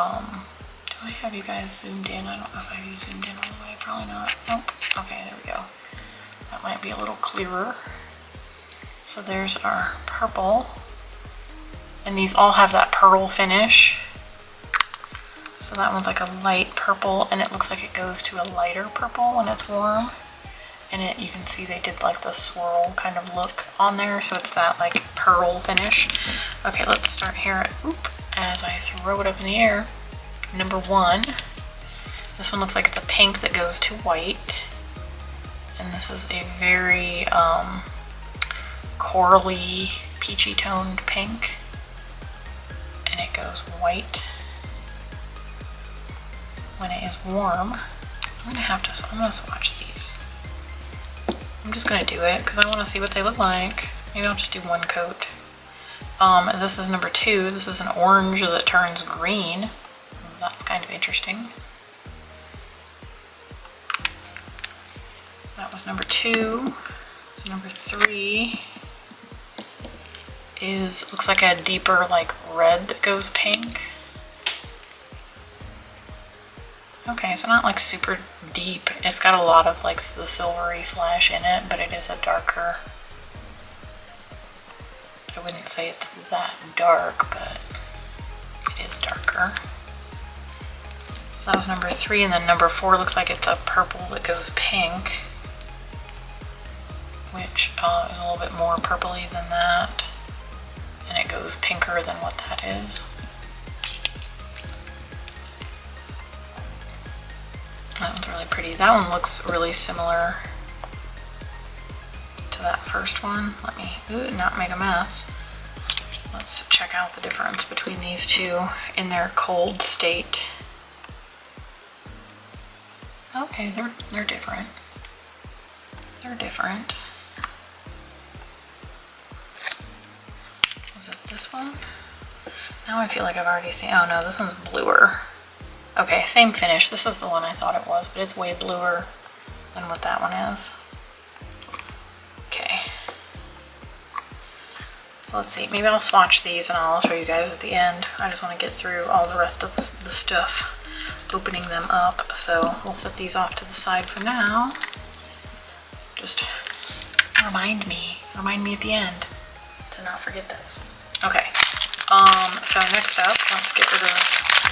I have you guys zoomed in? I don't know if I have you zoomed in all the way. Probably not. Nope. Okay, there we go. That might be a little clearer. So there's our purple. And these all have that pearl finish. So that one's like a light purple, and it looks like it goes to a lighter purple when it's warm. And you can see they did like the swirl kind of look on there, so it's that like pearl finish. Okay, let's start here at as I throw it up in the air. Number 1. This one looks like it's a pink that goes to white. And this is a very corally, peachy toned pink. And it goes white when it is warm. I'm gonna swatch these. I'm just gonna do it because I want to see what they look like. Maybe I'll just do one coat. This is number 2. This is an orange that turns green. That's kind of interesting. That was number 2. So number 3 is, looks like a deeper like red that goes pink. Okay, so not like super deep. It's got a lot of like the silvery flash in it, but it is a darker. I wouldn't say it's that dark, but it is darker. So that was number 3, and then number 4 looks like it's a purple that goes pink, which is a little bit more purpley than that, and it goes pinker than what that is. That one's really pretty. That one looks really similar to that first one. Let me not make a mess. Let's check out the difference between these two in their cold state. Okay, they're different. They're different. Is it this one? Now I feel like I've already seen. Oh no, this one's bluer. Okay, same finish. This is the one I thought it was, but it's way bluer than what that one is. Okay. So let's see. Maybe I'll swatch these and I'll show you guys at the end. I just want to get through all the rest of the stuff, opening them up. So we'll set these off to the side for now. Just remind me at the end to not forget those. Okay. So next up, let's get rid of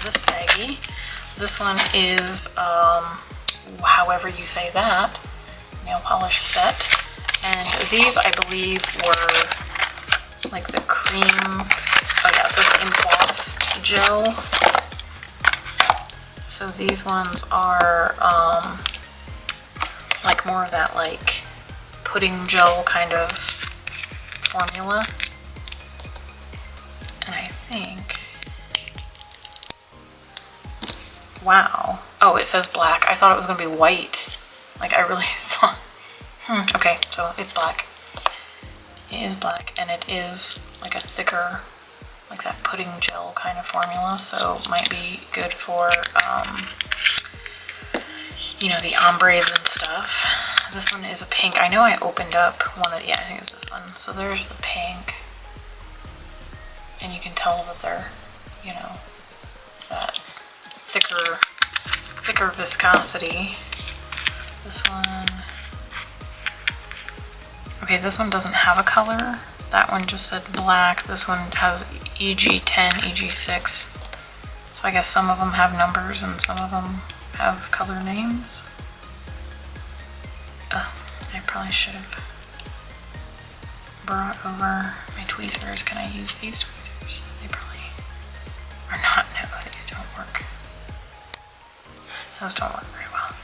this baggie. This one is, however you say that, nail polish set. And these, I believe, were like the cream, oh yeah, it says embossed gel. So these ones are like more of that like pudding gel kind of formula. And I think, wow. Oh, it says black. I thought it was going to be white. Like, I really thought. Okay, so it's black. It is black, and it is like a thicker, like that pudding gel kind of formula, so it might be good for, you know, the ombres and stuff. This one is a pink. I know I opened up one of, yeah, I think it was this one. So there's the pink. And you can tell that they're, you know, that thicker viscosity. This one, okay, this one doesn't have a color. That one just said black. This one has EG10, EG6. So I guess some of them have numbers and some of them have color names. I probably should have brought over my tweezers. Can I use these tweezers? They probably are not. No, these don't work. Those don't work very well.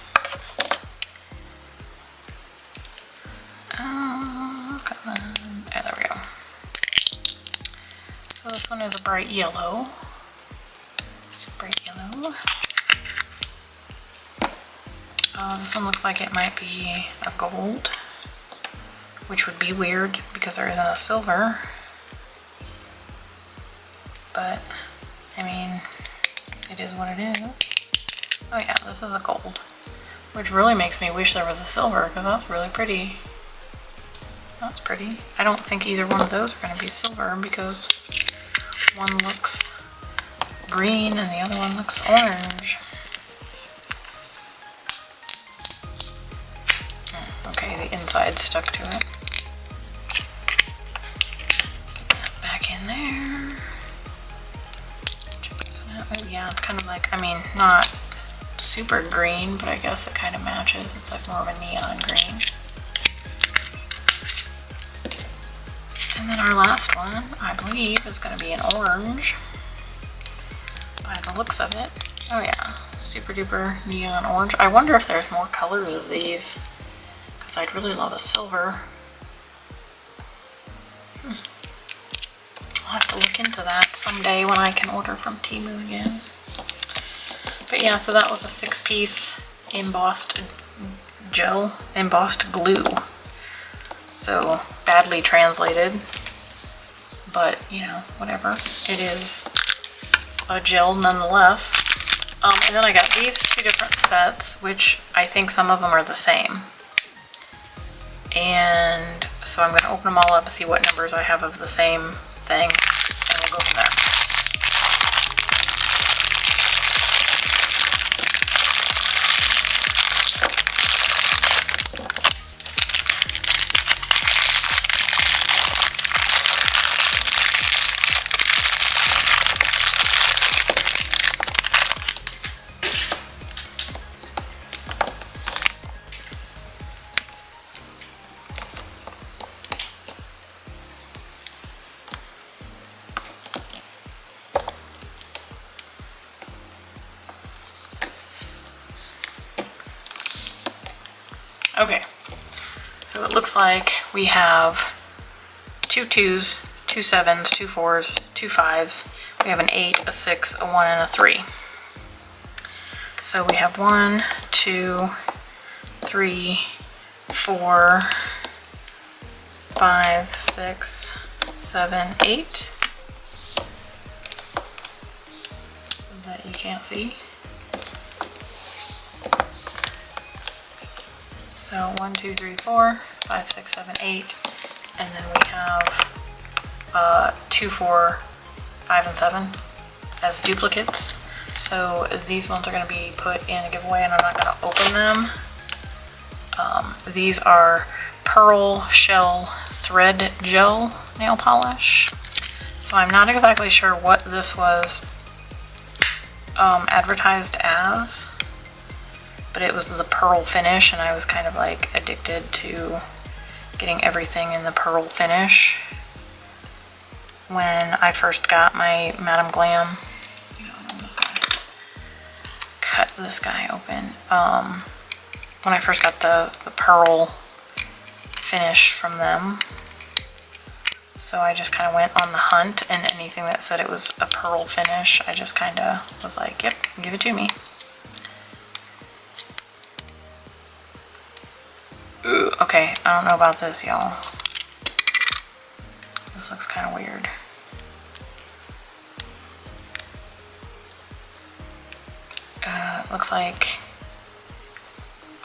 Oh, come on. Oh, there we go. So this one is a bright yellow. Bright yellow. This one looks like it might be a gold, which would be weird because there isn't a silver. But, I mean, it is what it is. Oh yeah, this is a gold, which really makes me wish there was a silver because that's really pretty. That's pretty. I don't think either one of those are going to be silver because one looks green and the other one looks orange. Okay, the inside stuck to it. Get that back in there. Check this one out. Oh yeah, it's kind of like, I mean, not super green, but I guess it kind of matches. It's like more of a neon green. And then our last one, I believe, is going to be an orange. the looks of it. Oh yeah, super duper neon orange. I wonder if there's more colors of these, because I'd really love a silver. I'll have to look into that someday when I can order from Temu again. But yeah, so that was a 6-piece embossed gel, embossed glue. So badly translated, but you know, whatever. It is a gel nonetheless. And then I got these 2 different sets, which I think some of them are the same. And so I'm going to open them all up and see what numbers I have of the same thing, and we'll go from there. Okay, so it looks like we have 2 2s, 2 7s, 2 4s, 2 5s. We have an 8, a 6, a 1, and a 3. So we have 1, 2, 3, 4, 5, 6, 7, 8. That you can't see. So 1, 2, 3, 4, 5, 6, 7, 8, and then we have 2, 4, 5, and 7 as duplicates. So these ones are going to be put in a giveaway, and I'm not going to open them. These are Pearl Shell Thread Gel Nail Polish. So I'm not exactly sure what this was advertised as. But it was the pearl finish, and I was kind of like addicted to getting everything in the pearl finish when I first got my Madam Glam. You know, I'm just gonna cut this guy open. When I first got the pearl finish from them. So I just kind of went on the hunt, and anything that said it was a pearl finish, I just kind of was like, yep, give it to me. Ooh, okay, I don't know about this, y'all. This looks kind of weird.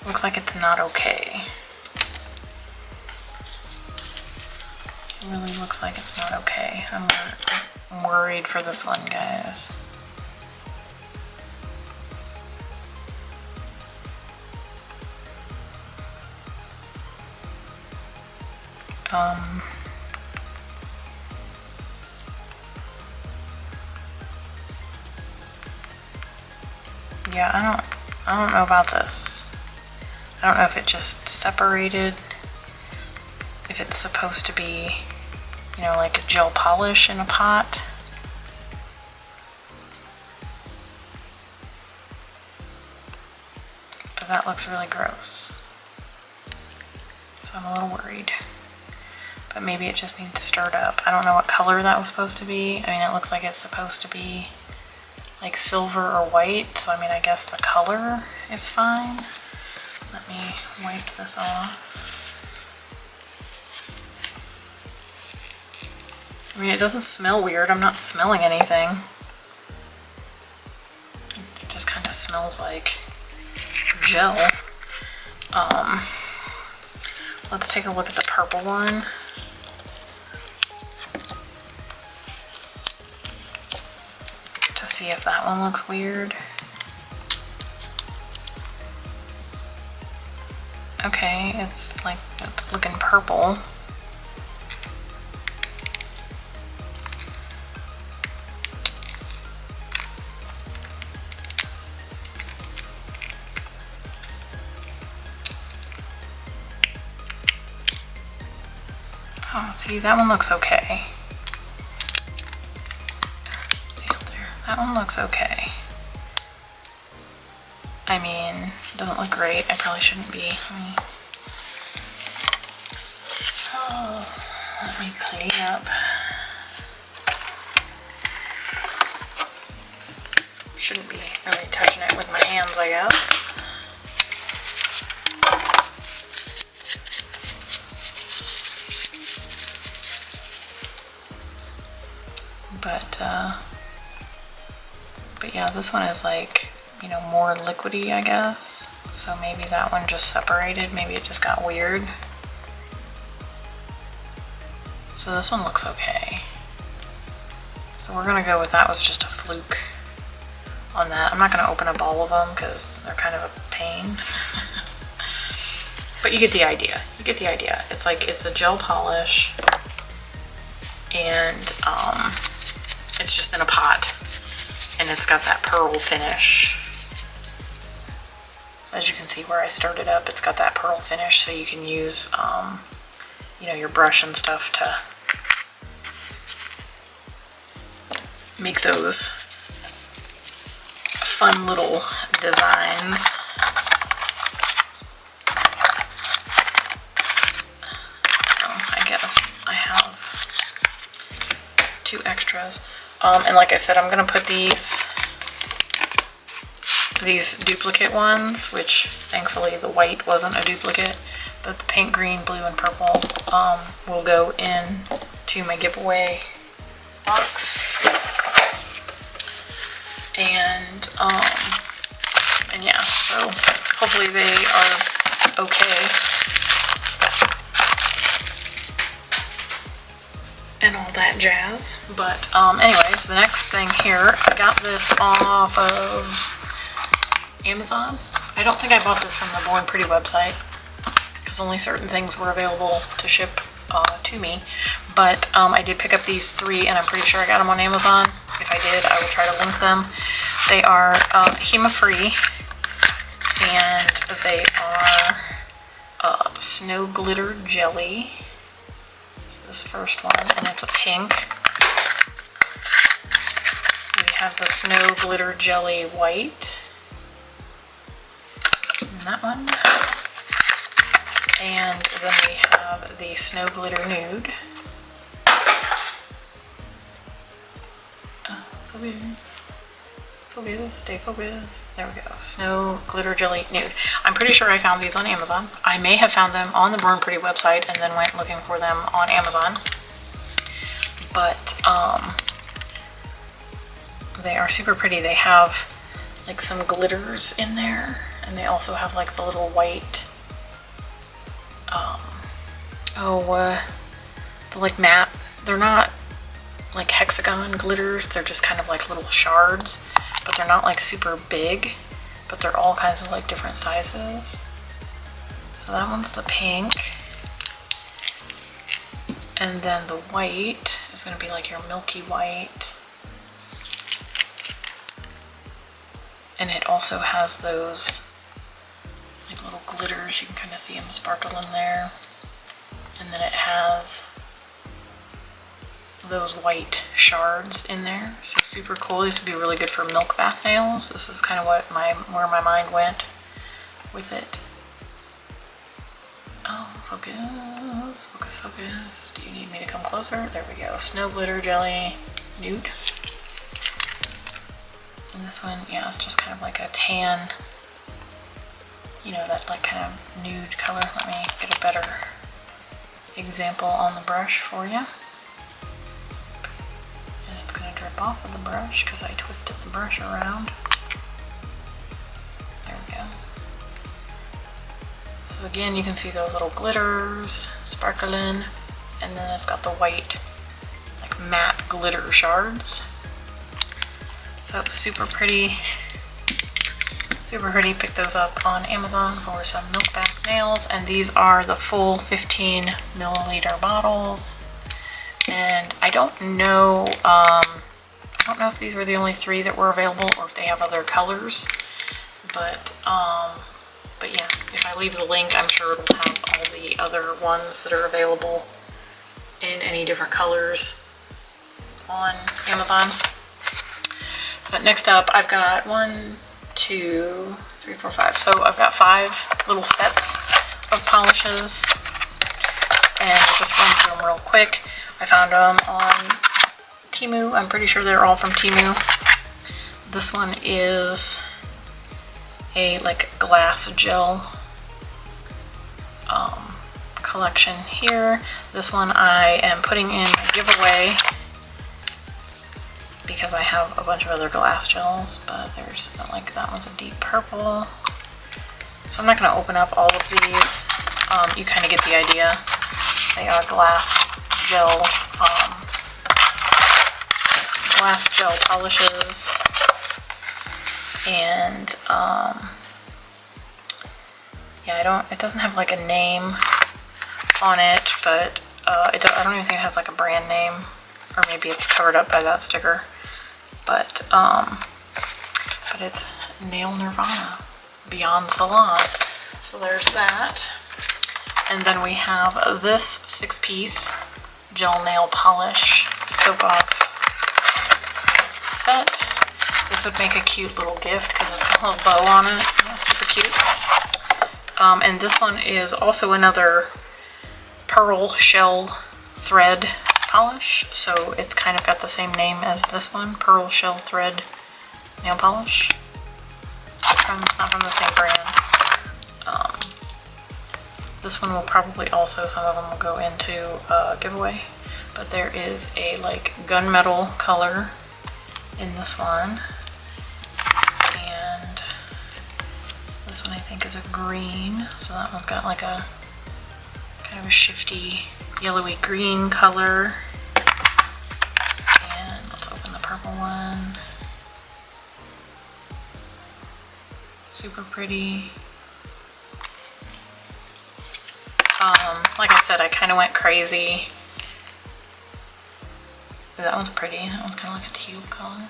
Looks like it's not okay. It really looks like it's not okay. I'm worried for this one, guys. Yeah, I don't know about this. I don't know if it just separated, if it's supposed to be, you know, like a gel polish in a pot. But that looks really gross. So I'm a little worried. But maybe it just needs stirred up. I don't know what color that was supposed to be. I mean, it looks like it's supposed to be like silver or white, so I mean, I guess the color is fine. Let me wipe this off. I mean, it doesn't smell weird. I'm not smelling anything. It just kind of smells like gel. Let's take a look at the purple one. To see if that one looks weird. Okay, it's looking purple. Oh, see, that one looks okay. Stay out there. That one looks okay. I mean, it doesn't look great. I probably shouldn't be. Let me clean up. Shouldn't be really touching it with my hands, I guess. But yeah, this one is like, you know, more liquidy, I guess. So maybe that one just separated. Maybe it just got weird. So this one looks okay. So we're gonna go with that was just a fluke on that. I'm not gonna open up all of them because they're kind of a pain. But you get the idea. You get the idea. It's like, it's a gel polish and it's just in a pot and it's got that pearl finish. So as you can see where I started up, it's got that pearl finish, so you can use you know, your brush and stuff to make those fun little designs. I guess I have 2 extras. And like I said, I'm gonna put these duplicate ones, which thankfully the white wasn't a duplicate, but the pink, green, blue, and purple will go in to my giveaway box. And yeah, so hopefully they are okay. And all that jazz. But anyways, the next thing here, I got this off of Amazon. I don't think I bought this from the Born Pretty website because only certain things were available to ship to me. But I did pick up these 3 and I'm pretty sure I got them on Amazon. If I did, I will try to link them. They are HEMA-free and they are snow glitter jelly. So this first one, and it's a pink. We have the snow glitter jelly white. And that one. And then we have the snow glitter nude. Focus, stay focused. There we go. Snow glitter jelly nude. I'm pretty sure I found these on Amazon. I may have found them on the Born Pretty website and then went looking for them on Amazon. But they are super pretty. They have like some glitters in there, and they also have like the little white the like matte. They're not like hexagon glitters, they're just kind of like little shards, but they're not like super big, but they're all kinds of like different sizes. So that one's the pink, and then the white is going to be like your milky white, and it also has those like little glitters, you can kind of see them sparkle in there, and then it has those white shards in there. So super cool. This would be really good for milk bath nails. This is kind of what where my mind went with it. Oh, focus, focus, focus. Do you need me to come closer? There we go. Snow glitter jelly nude. And this one, yeah, it's just kind of like a tan, you know, that like kind of nude color. Let me get a better example on the brush for you. Drip off of the brush because I twisted the brush around. There we go. So again, you can see those little glitters sparkling, and then it's got the white like matte glitter shards. So super pretty. Super pretty. Pick those up on Amazon for some milk bath nails, and these are the full 15 milliliter bottles. And I don't know if these were the only 3 that were available or if they have other colors, but yeah, if I leave the link, I'm sure it'll have all the other ones that are available in any different colors on Amazon. So next up, I've got 1, 2, 3, 4, 5. So I've got 5 little sets of polishes, and I'll just run through them real quick. I found them on Temu. I'm pretty sure they're all from Temu. This one is a like glass gel collection here. This one I am putting in a giveaway because I have a bunch of other glass gels, but there's like that one's a deep purple. So I'm not going to open up all of these. You kind of get the idea. They are glass gel polishes, and yeah, it doesn't have like a name on it, but I don't even think it has like a brand name, or maybe it's covered up by that sticker. But it's Nail Nirvana Beyond Salon. So there's that. And then we have this 6-piece gel nail polish soap off set. This would make a cute little gift because it's got a little bow on it. Yeah, super cute. And this one is also another pearl shell thread polish, so it's kind of got the same name as this one, Pearl Shell Thread Nail Polish. It's not from the same brand. This one will probably also, some of them will go into a giveaway, but there is a like gunmetal color in this one, and this one I think is a green, so that one's got like a kind of a shifty yellowy green color. And let's open the purple one. Super pretty. Like I said, I kind of went crazy. Ooh, that one's pretty. That one's kind of like a teal color.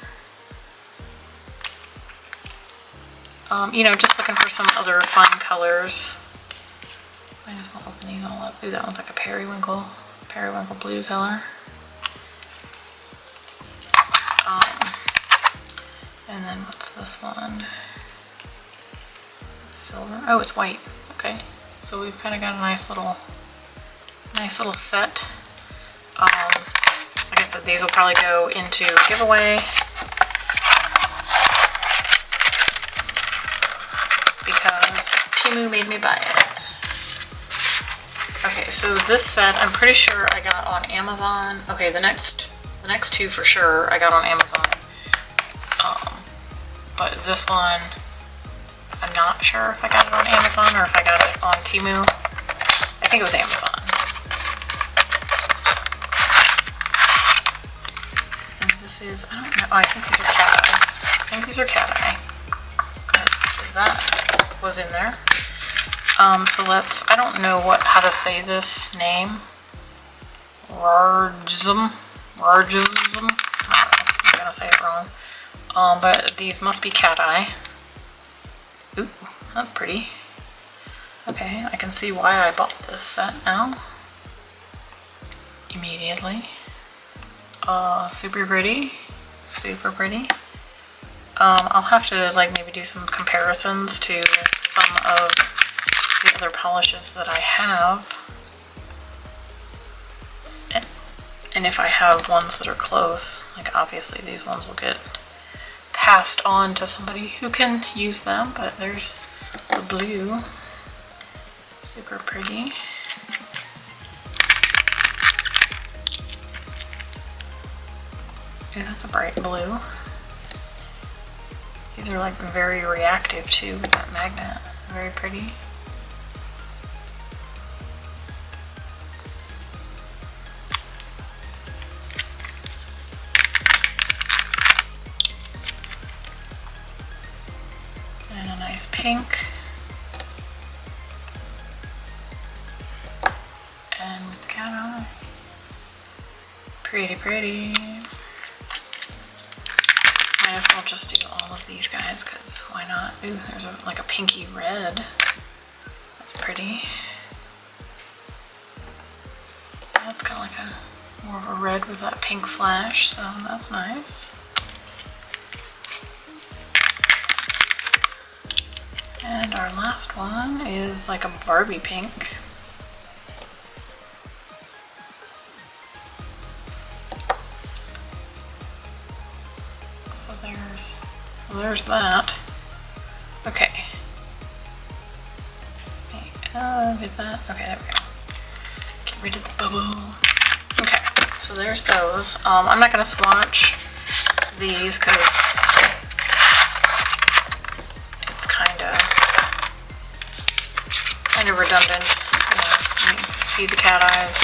You know, just looking for some other fun colors. Might as well open these all up. Ooh, that one's like a periwinkle blue color. And then what's this one? Silver. Oh, it's white. Okay, so we've kind of got a nice little set. Like I said, these will probably go into a giveaway because Temu made me buy it. Okay, so this set I'm pretty sure I got on Amazon. Okay, the next two for sure I got on Amazon. But this one I'm not sure if I got it on Amazon or if I got it on Temu. I think it was Amazon. And this is, I don't know, I think these are cat eye. I think these are cat eye. Because that was in there. So let's, I don't know how to say this name. Rargism. I'm gonna say it wrong. But these must be cat eye. Ooh, that's pretty. Okay, I can see why I bought this set now. Immediately. Super pretty. Super pretty. I'll have to like maybe do some comparisons to some of the other polishes that I have. And if I have ones that are close, like obviously these ones will get passed on to somebody who can use them, but there's the blue. Super pretty. Yeah, that's a bright blue. These are like very reactive too with that magnet. Very pretty. And a nice pink. And with the cat eye. Pretty, pretty. Might as well just do all of these guys, because why not? Ooh, there's like a pinky red. That's pretty. That's got like a more of a red with that pink flash, so that's nice. And our last one is like a Barbie pink. So there's that. Okay. Did that? Okay, there we go. Get rid of the bubble. Okay, so there's those. I'm not gonna swatch these because it's kind of redundant. You know, you see the cat eyes.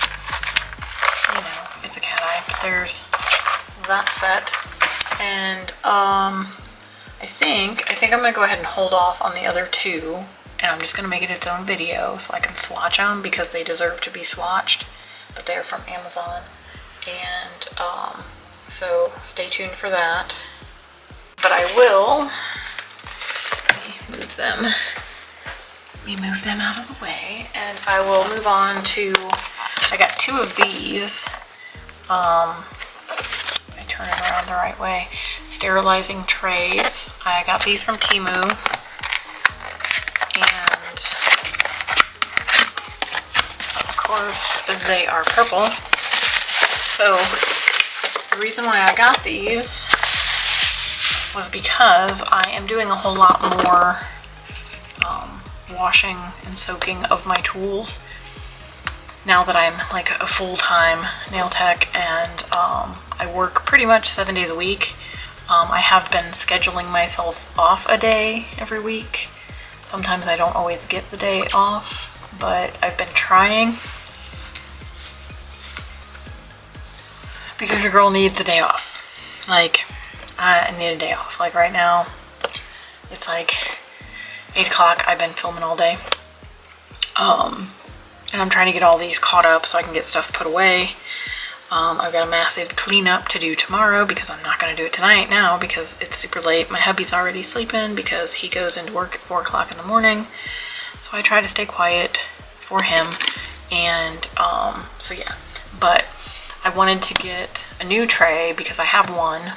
You know, it's a cat eye. But there's that set, and I think I'm gonna go ahead and hold off on the other two, and I'm just gonna make it its own video so I can swatch them because they deserve to be swatched. But they're from Amazon, and so stay tuned for that. But I will. Let me move them out of the way, and I will move on to, I got two of these, I turn it around the right way, sterilizing trays. I got these from Temu, and of course they are purple. So the reason why I got these was because I am doing a whole lot more washing and soaking of my tools now that I'm like a full-time nail tech, and I work pretty much 7 days a week. I have been scheduling myself off a day every week. Sometimes I don't always get the day off, but I've been trying because your girl needs a day off. Like, I need a day off. Like right now, it's like 8 o'clock. I've been filming all day. And I'm trying to get all these caught up so I can get stuff put away. I've got a massive cleanup to do tomorrow because I'm not going to do it tonight now because it's super late. My hubby's already sleeping because he goes into work at 4 o'clock in the morning. So I try to stay quiet for him. And so yeah, but I wanted to get a new tray because I have one,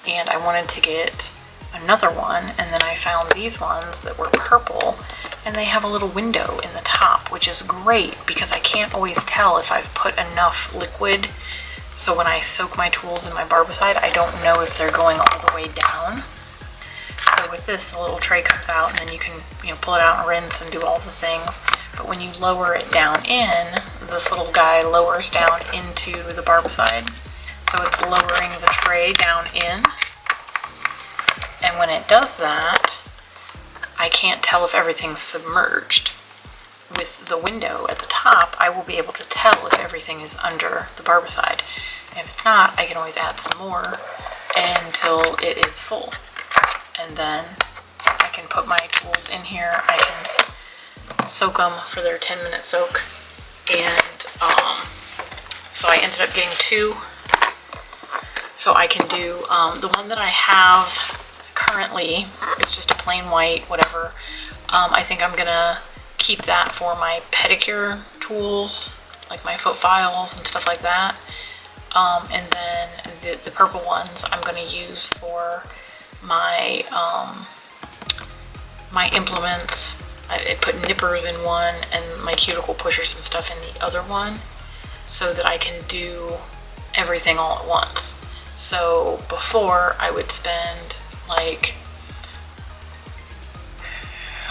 and I wanted to get another one, and then I found these ones that were purple, and they have a little window in the top, which is great because I can't always tell if I've put enough liquid. So when I soak my tools in my barbicide, I don't know if they're going all the way down. So with this, the little tray comes out, and then you can, you know, pull it out and rinse and do all the things. But when you lower it down in, this little guy lowers down into the barbicide. So it's lowering the tray down in. And when it does that, I can't tell if everything's submerged. With the window at the top, I will be able to tell if everything is under the barbicide. And if it's not, I can always add some more until it is full. And then I can put my tools in here. I can soak them for their 10-minute soak. And so I ended up getting two. So I can do, the one that I have currently is just a plain white, whatever. I think I'm gonna keep that for my pedicure tools, like my foot files and stuff like that. And then the purple ones I'm gonna use for my my implements. I put nippers in one and my cuticle pushers and stuff in the other one, so that I can do everything all at once. So before, I would spend like,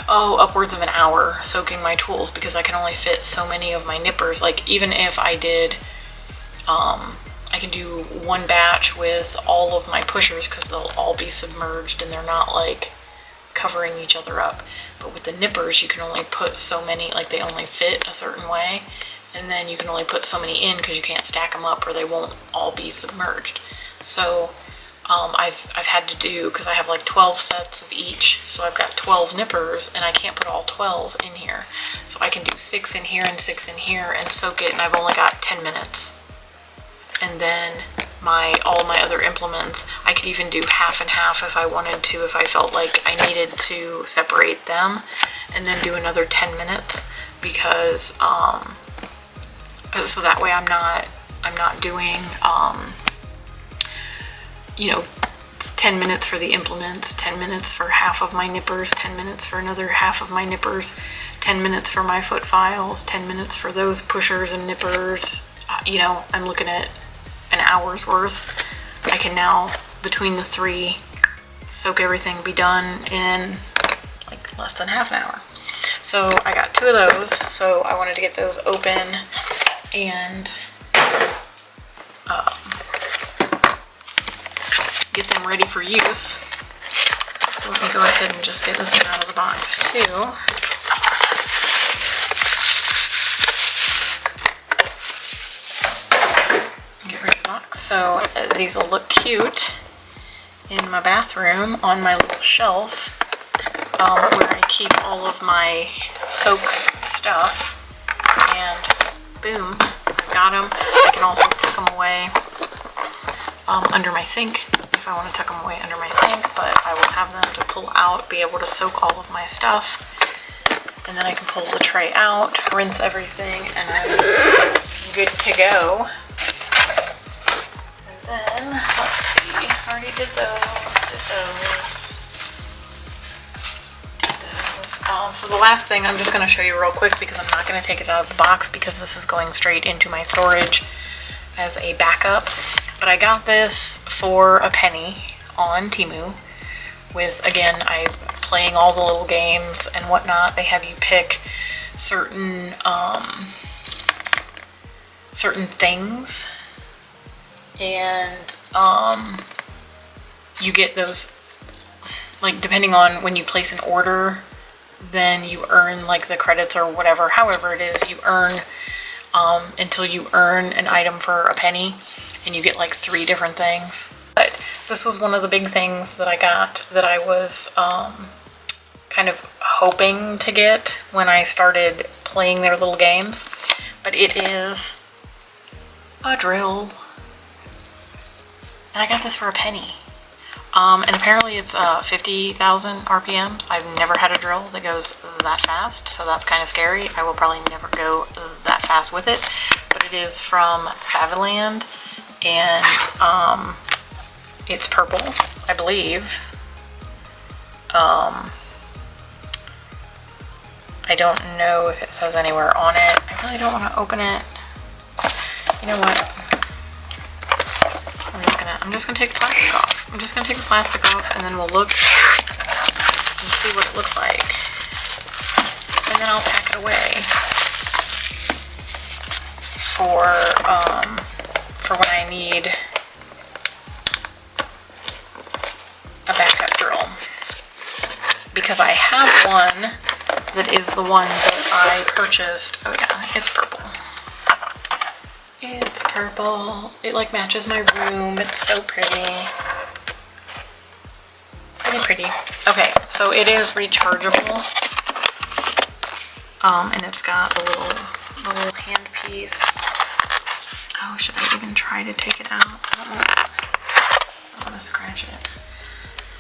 upwards of an hour soaking my tools because I can only fit so many of my nippers. Like, even if I did, I can do one batch with all of my pushers because they'll all be submerged and they're not like covering each other up. But with the nippers, you can only put so many, like they only fit a certain way, and then you can only put so many in because you can't stack them up or they won't all be submerged. So I've had to do, because I have like 12 sets of each, so I've got 12 nippers and I can't put all 12 in here. So I can do 6 in here and 6 in here and soak it, and I've only got 10 minutes. And then all my other implements, I could even do half and half if I wanted to, if I felt like I needed to separate them, and then do another 10 minutes because so that way I'm not doing you know, 10 minutes for the implements, 10 minutes for half of my nippers, 10 minutes for another half of my nippers, 10 minutes for my foot files, 10 minutes for those pushers and nippers. You know, I'm looking at an hour's worth. I can now, between the 3, soak everything, be done in like less than half an hour. So I got 2 of those, so I wanted to get those open and get them ready for use. So let me go ahead and just get this one out of the box too. Get rid of the box. So these will look cute in my bathroom on my little shelf where I keep all of my soak stuff. And boom, I've got them. I can also tuck them away under my sink if I want to tuck them away under my sink, but I will have them to pull out, be able to soak all of my stuff, and then I can pull the tray out, rinse everything, and I'm good to go. And then, let's see, I already did those. So the last thing I'm just going to show you real quick, because I'm not going to take it out of the box because this is going straight into my storage as a backup. But I got this for a penny on Temu with, again, I'm playing all the little games and whatnot. They have you pick certain things, and you get those, like, depending on when you place an order, then you earn like the credits or whatever, however it is, you earn until you earn an item for a penny, and you get like 3 different things. But this was one of the big things that I got that I was kind of hoping to get when I started playing their little games. But it is a drill, and I got this for a penny. And apparently it's 50,000 RPMs. I've never had a drill that goes that fast, so that's kind of scary. I will probably never go that fast with it, but it is from Saviland, and it's purple, I believe. I don't know if it says anywhere on it. I really don't want to open it. You know what? I'm just gonna take the plastic off. I'm just gonna take the plastic off, and then we'll look and see what it looks like. And then I'll pack it away for when I need a backup drill. Because I have one that is the one that I purchased. Oh yeah, it's purple. It's purple. It like matches my room. It's so pretty. Pretty. Okay, so it is rechargeable. And it's got a little hand piece. Oh, should I even try to take it out? I want to scratch it.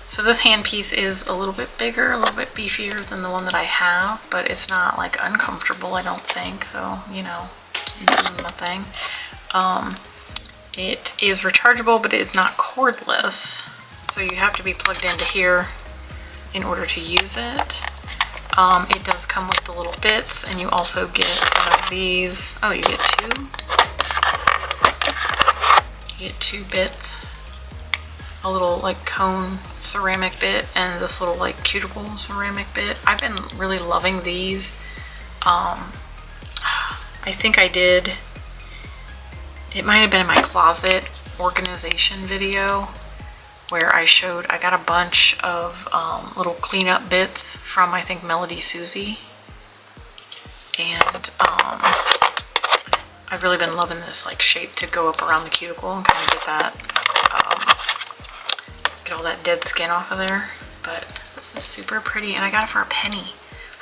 So this hand piece is a little bit bigger, a little bit beefier than the one that I have, but it's not like uncomfortable, I don't think. So, you know, nothing. It is rechargeable, but it is not cordless. So you have to be plugged into here in order to use it. It does come with the little bits, and you also get one of these. Oh, you get 2. You get 2 bits. A little like cone ceramic bit and this little like cuticle ceramic bit. I've been really loving these. I think I did. It might have been in my closet organization video where I got a bunch of little cleanup bits from, I think, Susie. And I've really been loving this like shape to go up around the cuticle and kind of get that, get all that dead skin off of there. But this is super pretty, and I got it for a penny.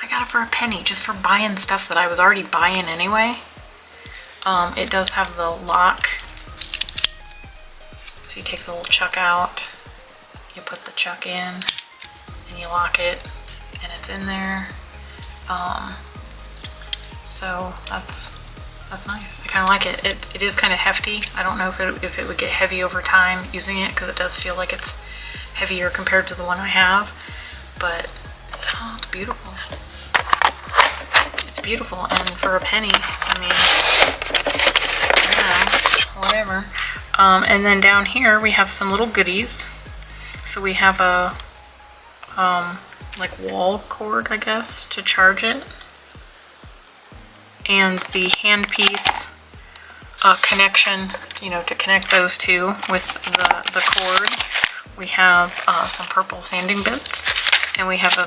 I got it for a penny just for buying stuff that I was already buying anyway. It does have the lock. So you take the little chuck out, you put the chuck in, and you lock it, and it's in there. So that's nice. I kind of like it. It is kind of hefty. I don't know if it would get heavy over time using it, because it does feel like it's heavier compared to the one I have, but oh, it's beautiful. It's beautiful, and for a penny, I mean, yeah, whatever. And then down here we have some little goodies. So we have a like wall cord, I guess, to charge it, and the handpiece connection, you know, to connect those two with the cord. We have some purple sanding bits, and we have a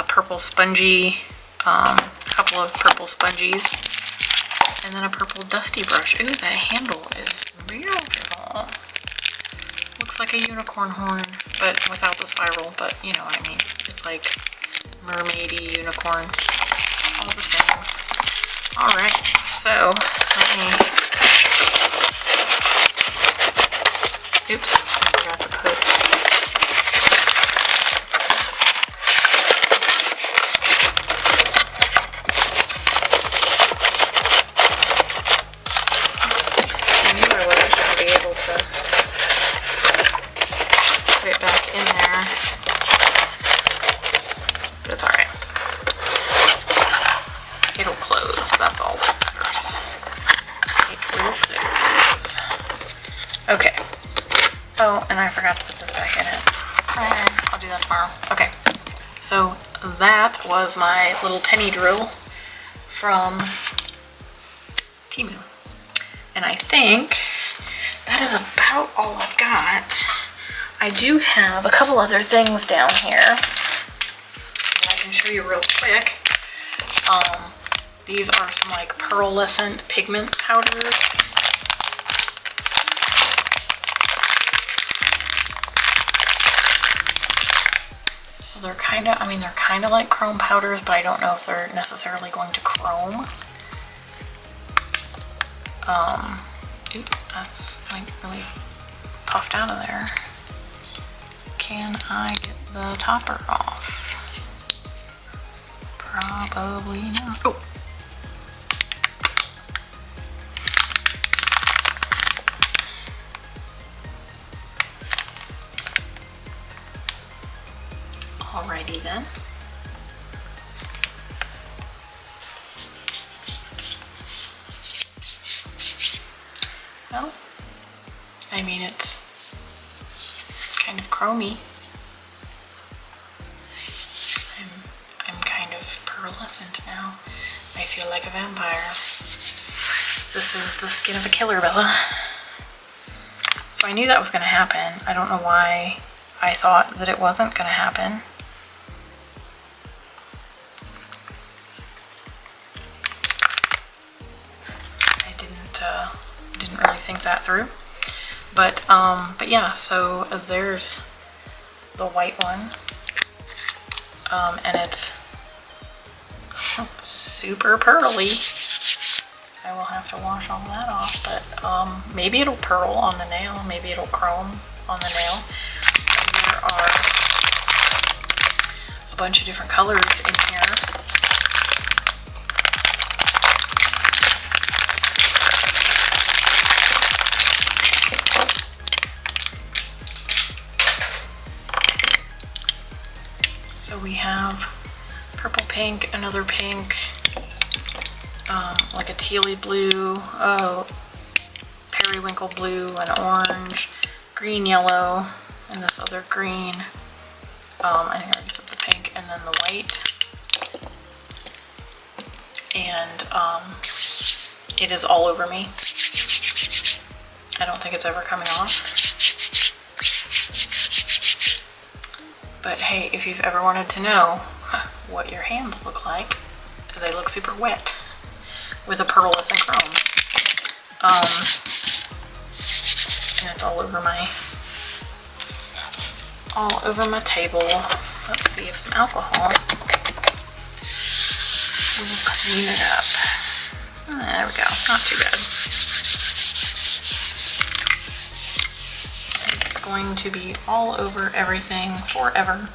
purple spongy, couple of purple spongies, and then a purple dusty brush. Ooh, that handle is beautiful. Looks like a unicorn horn, but without the spiral, but you know what I mean. It's like mermaidy unicorn, all the things. All right, so let me, oops, I forgot to put, I knew I wasn't going to be able to put it back in there, but it's all right. It'll close, that's all that matters. It will close. Okay. Oh, and I forgot to put this back in it. I'll do that tomorrow. Okay. So that was my little penny drill from Temu. And I think that is about all I've got. I do have a couple other things down here that I can show you real quick. These are some like pearlescent pigment powders. So they're kind of, I mean, they're kind of like chrome powders, but I don't know if they're necessarily going to chrome. Ooh, that's like really puffed out of there. Can I get the topper off? Probably not. Oh. Alrighty then. Well, I mean, it's kind of chromy. I'm kind of pearlescent now. I feel like a vampire. This is the skin of a killer, Bella. So I knew that was going to happen. I don't know why I thought that it wasn't going to happen. Didn't really think that through, but yeah, so there's the white one, and it's super pearly. I will have to wash all that off, but maybe it'll pearl on the nail, maybe it'll chrome on the nail. But there are a bunch of different colors in here. So we have purple pink, another pink, like a tealy blue, oh, periwinkle blue, an orange, green yellow, and this other green. I think I already said the pink, and then the white. And it is all over me. I don't think it's ever coming off. But hey, if you've ever wanted to know what your hands look like, they look super wet with a pearlescent chrome. And it's all over my table. Let's see if some alcohol will clean it up. There we go, not too bad. It's going to be all over everything forever.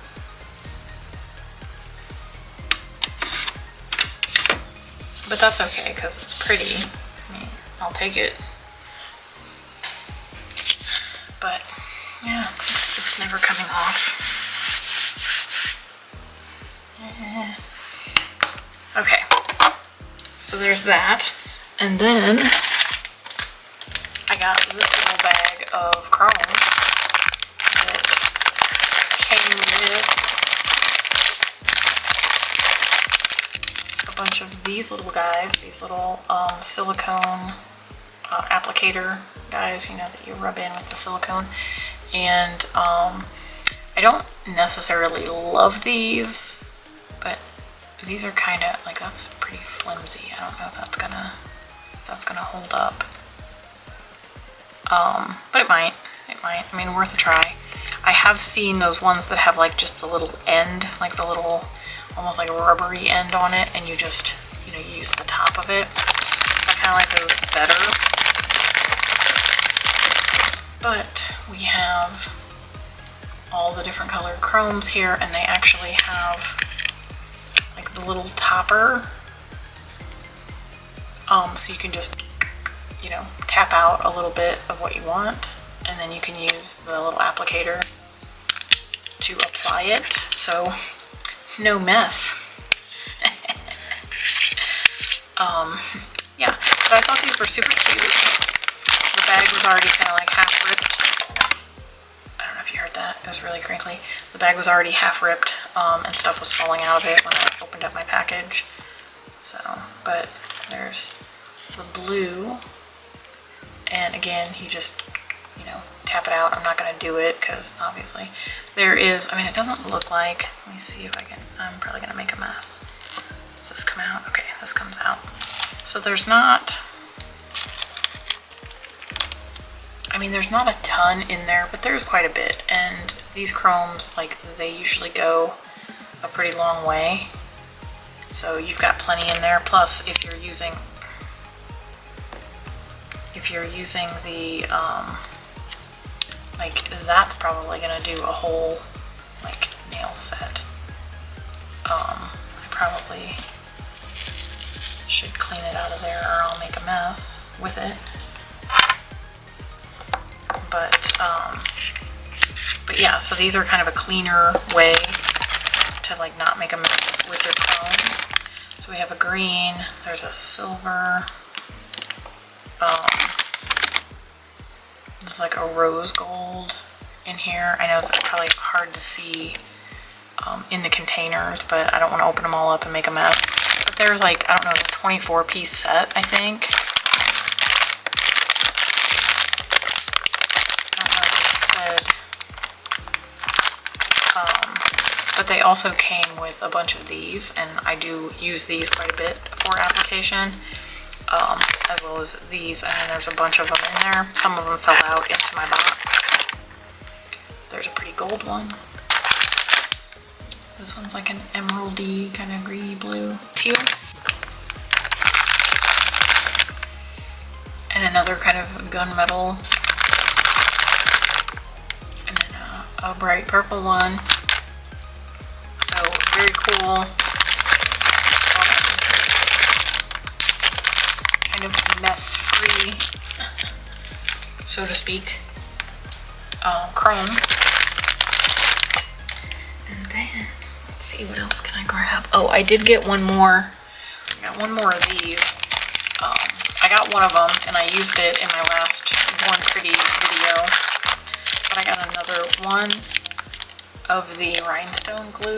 But that's okay, because it's pretty. I mean, I'll take it. But yeah, this It's never coming off. Okay, so there's that. And then I got this little bag of crème that came with a bunch of these little guys, these little silicone applicator guys, you know, that you rub in with the silicone. And I don't necessarily love these, but these are kind of like, that's pretty flimsy. I don't know if that's gonna hold up. But it might. I mean, worth a try. I have seen those ones that have like just the little end, like the little, almost like a rubbery end on it, and you just, you know, you use the top of it. I kind of like those better. But we have all the different colored chromes here, and they actually have like the little topper. So you can just, you know, tap out a little bit of what you want, and then you can use the little applicator to apply it, so no mess. Yeah, but I thought these were super cute. The bag was already kind of like half ripped. I don't know if you heard that, it was really crinkly. The bag was already half ripped, and stuff was falling out of it when I opened up my package. So, but there's the blue, and again, you just, you know, tap it out. I'm not going to do it because obviously there is, I mean, it doesn't look like, let me see if I can, I'm probably going to make a mess. Does this come out? Okay, this comes out. So there's not, I mean, there's not a ton in there, but there's quite a bit. And these chromes, like, they usually go a pretty long way. So you've got plenty in there. Plus, if you're using the, like, that's probably gonna do a whole, like, nail set. I probably should clean it out of there or I'll make a mess with it. But yeah, so these are kind of a cleaner way to like not make a mess with your chromes. So we have a green, there's a silver, there's like a rose gold in here. I know it's probably hard to see in the containers, but I don't want to open them all up and make a mess. But there's like, I don't know, a 24-piece set, I think. But they also came with a bunch of these, and I do use these quite a bit for application, as well as these, and then there's a bunch of them in there. Some of them fell out into my box. There's a pretty gold one. This one's like an emeraldy, kind of greeny blue teal. And another kind of gunmetal. And then a bright purple one. So very cool, kind of mess-free, so to speak, chrome. And then, let's see, what else can I grab? Oh, I did get one more. I got one more of these. I got one of them, and I used it in my last Born Pretty video. But I got another one of the rhinestone glue,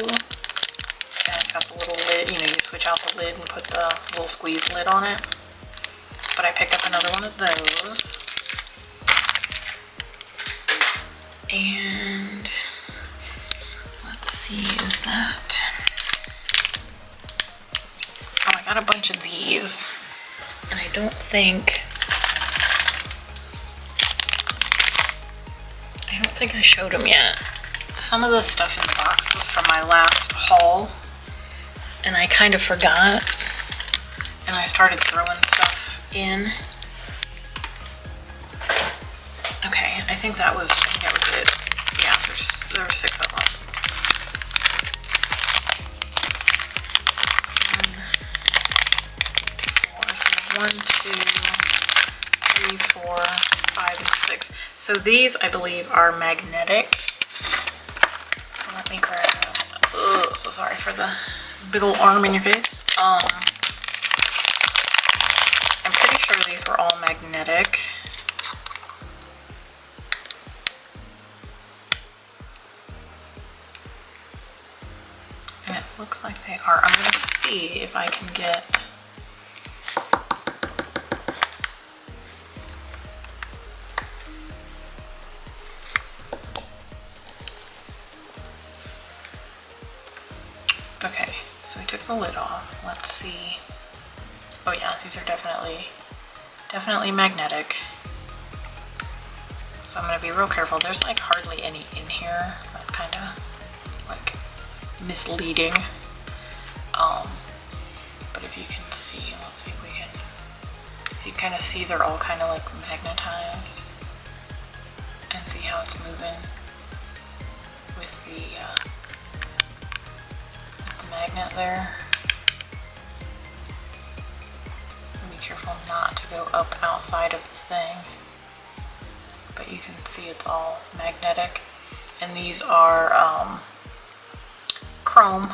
and it's got the little lid, you know, you switch out the lid and put the little squeeze lid on it. But I picked up another one of those, and let's see, is that, oh, I got a bunch of these, and I don't think I showed them yet. Some of the stuff in the box was from my last haul, and I kind of forgot, and I started throwing stuff in. Okay, I think that was it. Yeah, there were 6 of them. So 1, 2, 3, 4, 5, and 6. So these, I believe, are magnetic. let me grab, oh, so sorry for the big old arm in your face. I'm pretty sure these were all magnetic. And it looks like they are. I'm gonna see if I can get, okay, so we took the lid off. Let's see. Oh yeah, these are definitely magnetic. So I'm gonna be real careful. There's like hardly any in here. That's kind of like misleading. But if you can see, let's see if we can, so you kind of see they're all kind of like magnetized, and see how it's moving with the magnet there. Be careful not to go up outside of the thing, but you can see it's all magnetic. And these are chrome,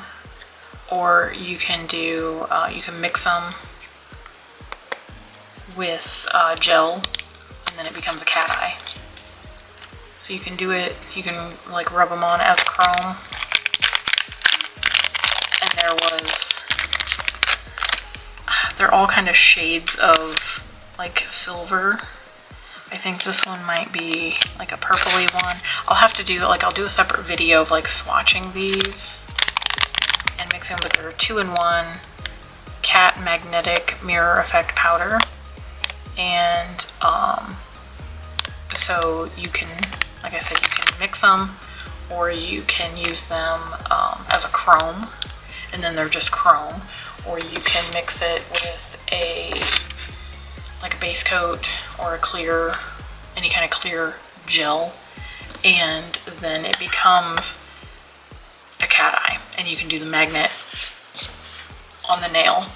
or you can do, you can mix them with gel, and then it becomes a cat eye. So you can do it, you can like rub them on as chrome. And they're all kind of shades of like silver. I think this one might be like a purpley one. I'll have to do, like, I'll do a separate video of like swatching these and mixing them, but they're a 2-in-1 cat magnetic mirror effect powder. And so you can, like I said, you can mix them, or you can use them as a chrome, and then they're just chrome, or you can mix it with like a base coat or a clear, any kind of clear gel, and then it becomes a cat eye, and you can do the magnet on the nail,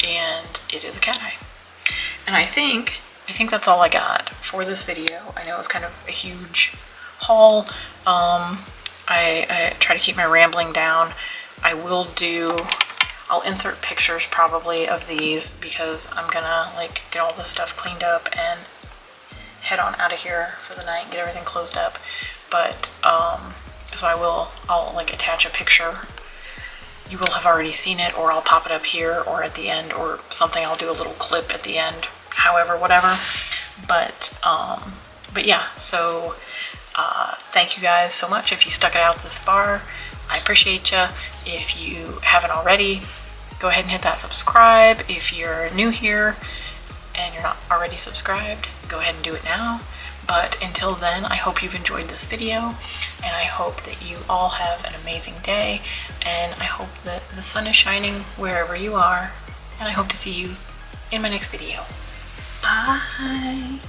and it is a cat eye. And I think that's all I got for this video. I know it was kind of a huge haul. I try to keep my rambling down. I'll insert pictures probably of these, because I'm gonna like get all this stuff cleaned up and head on out of here for the night, get everything closed up. But so I'll like attach a picture. You will have already seen it, or I'll pop it up here or at the end or something. I'll do a little clip at the end, however, whatever. But yeah, so thank you guys so much if you stuck it out this far. I appreciate you. If you haven't already, go ahead and hit that subscribe. If you're new here and you're not already subscribed, go ahead and do it now. But until then, I hope you've enjoyed this video, and I hope that you all have an amazing day, and I hope that the sun is shining wherever you are, and I hope to see you in my next video. Bye!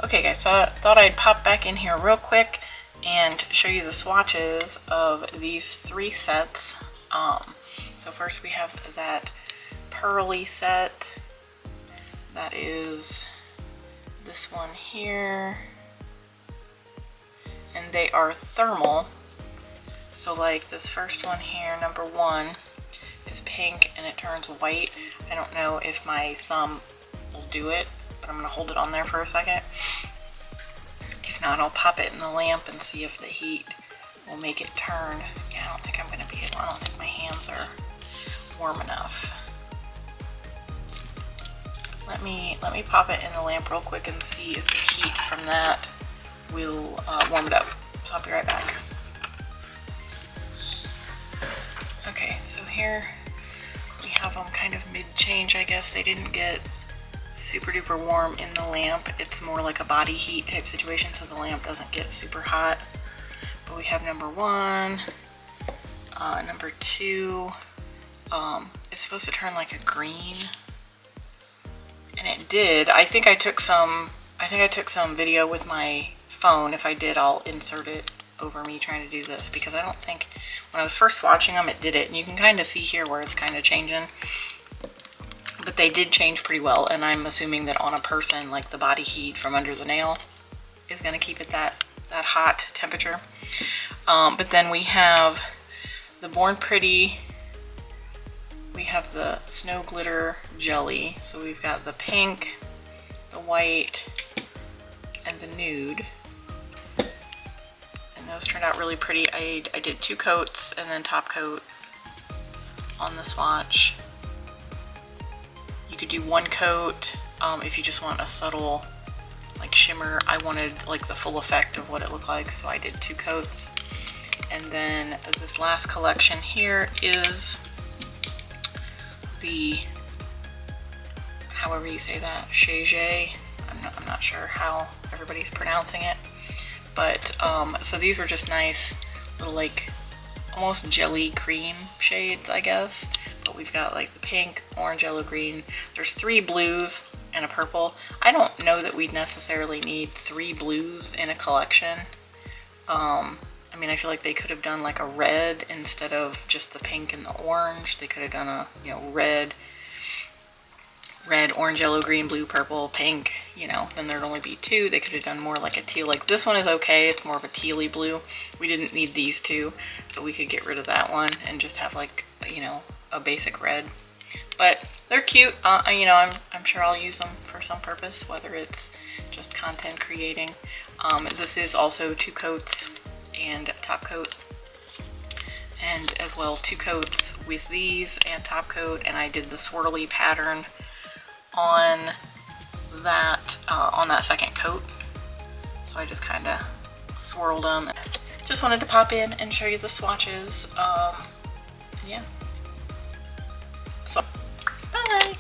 Okay guys, so I thought I'd pop back in here real quick and show you the swatches of these 3 sets. So first we have that pearly set. That is this one here. And they are thermal. So like this first one here, number 1, is pink and it turns white. I don't know if my thumb will do it, but I'm going to hold it on there for a second. If not, I'll pop it in the lamp and see if the heat will make it turn. Yeah, I don't think I'm going to be able, I don't think my hands are warm enough. Let me pop it in the lamp real quick and see if the heat from that will warm it up. So I'll be right back. Okay, so here we have them kind of mid-change, I guess. They didn't get super duper warm in the lamp. It's more like a body heat type situation, so the lamp doesn't get super hot. But we have number 1, number 2. It's supposed to turn like a green, and it did. I think I took some video with my phone. If I did, I'll insert it over me trying to do this, because I don't think when I was first watching them it did it, and you can kind of see here where it's kind of changing. But they did change pretty well, and I'm assuming that on a person, like the body heat from under the nail is going to keep it that that hot temperature. But then we have the Born Pretty, we have the Snow Glitter Jelly. So we've got the pink, the white, and the nude. And those turned out really pretty. I did 2 coats and then top coat on the swatch. You could do 1 coat if you just want a subtle like shimmer. I wanted like the full effect of what it looked like, so I did 2 coats. And then this last collection here is the, however you say that, Shege. I'm not sure how everybody's pronouncing it, but so these were just nice little like almost jelly cream shades, I guess. But we've got like the pink, orange, yellow, green. There's 3 blues and a purple. I don't know that we'd necessarily need 3 blues in a collection. I mean, I feel like they could have done like a red instead of just the pink and the orange. They could have done a, you know, red, orange, yellow, green, blue, purple, pink, you know, then there'd only be 2. They could have done more like a teal. Like this one is okay, it's more of a tealy blue. We didn't need these 2, so we could get rid of that one and just have like, you know, a basic red. But they're cute. You know, I'm sure I'll use them for some purpose, whether it's just content creating. This is also 2 coats and a top coat, and as well 2 coats with these and top coat. And I did the swirly pattern on that second coat, so I just kind of swirled them. Just wanted to pop in and show you the swatches. Yeah, so bye.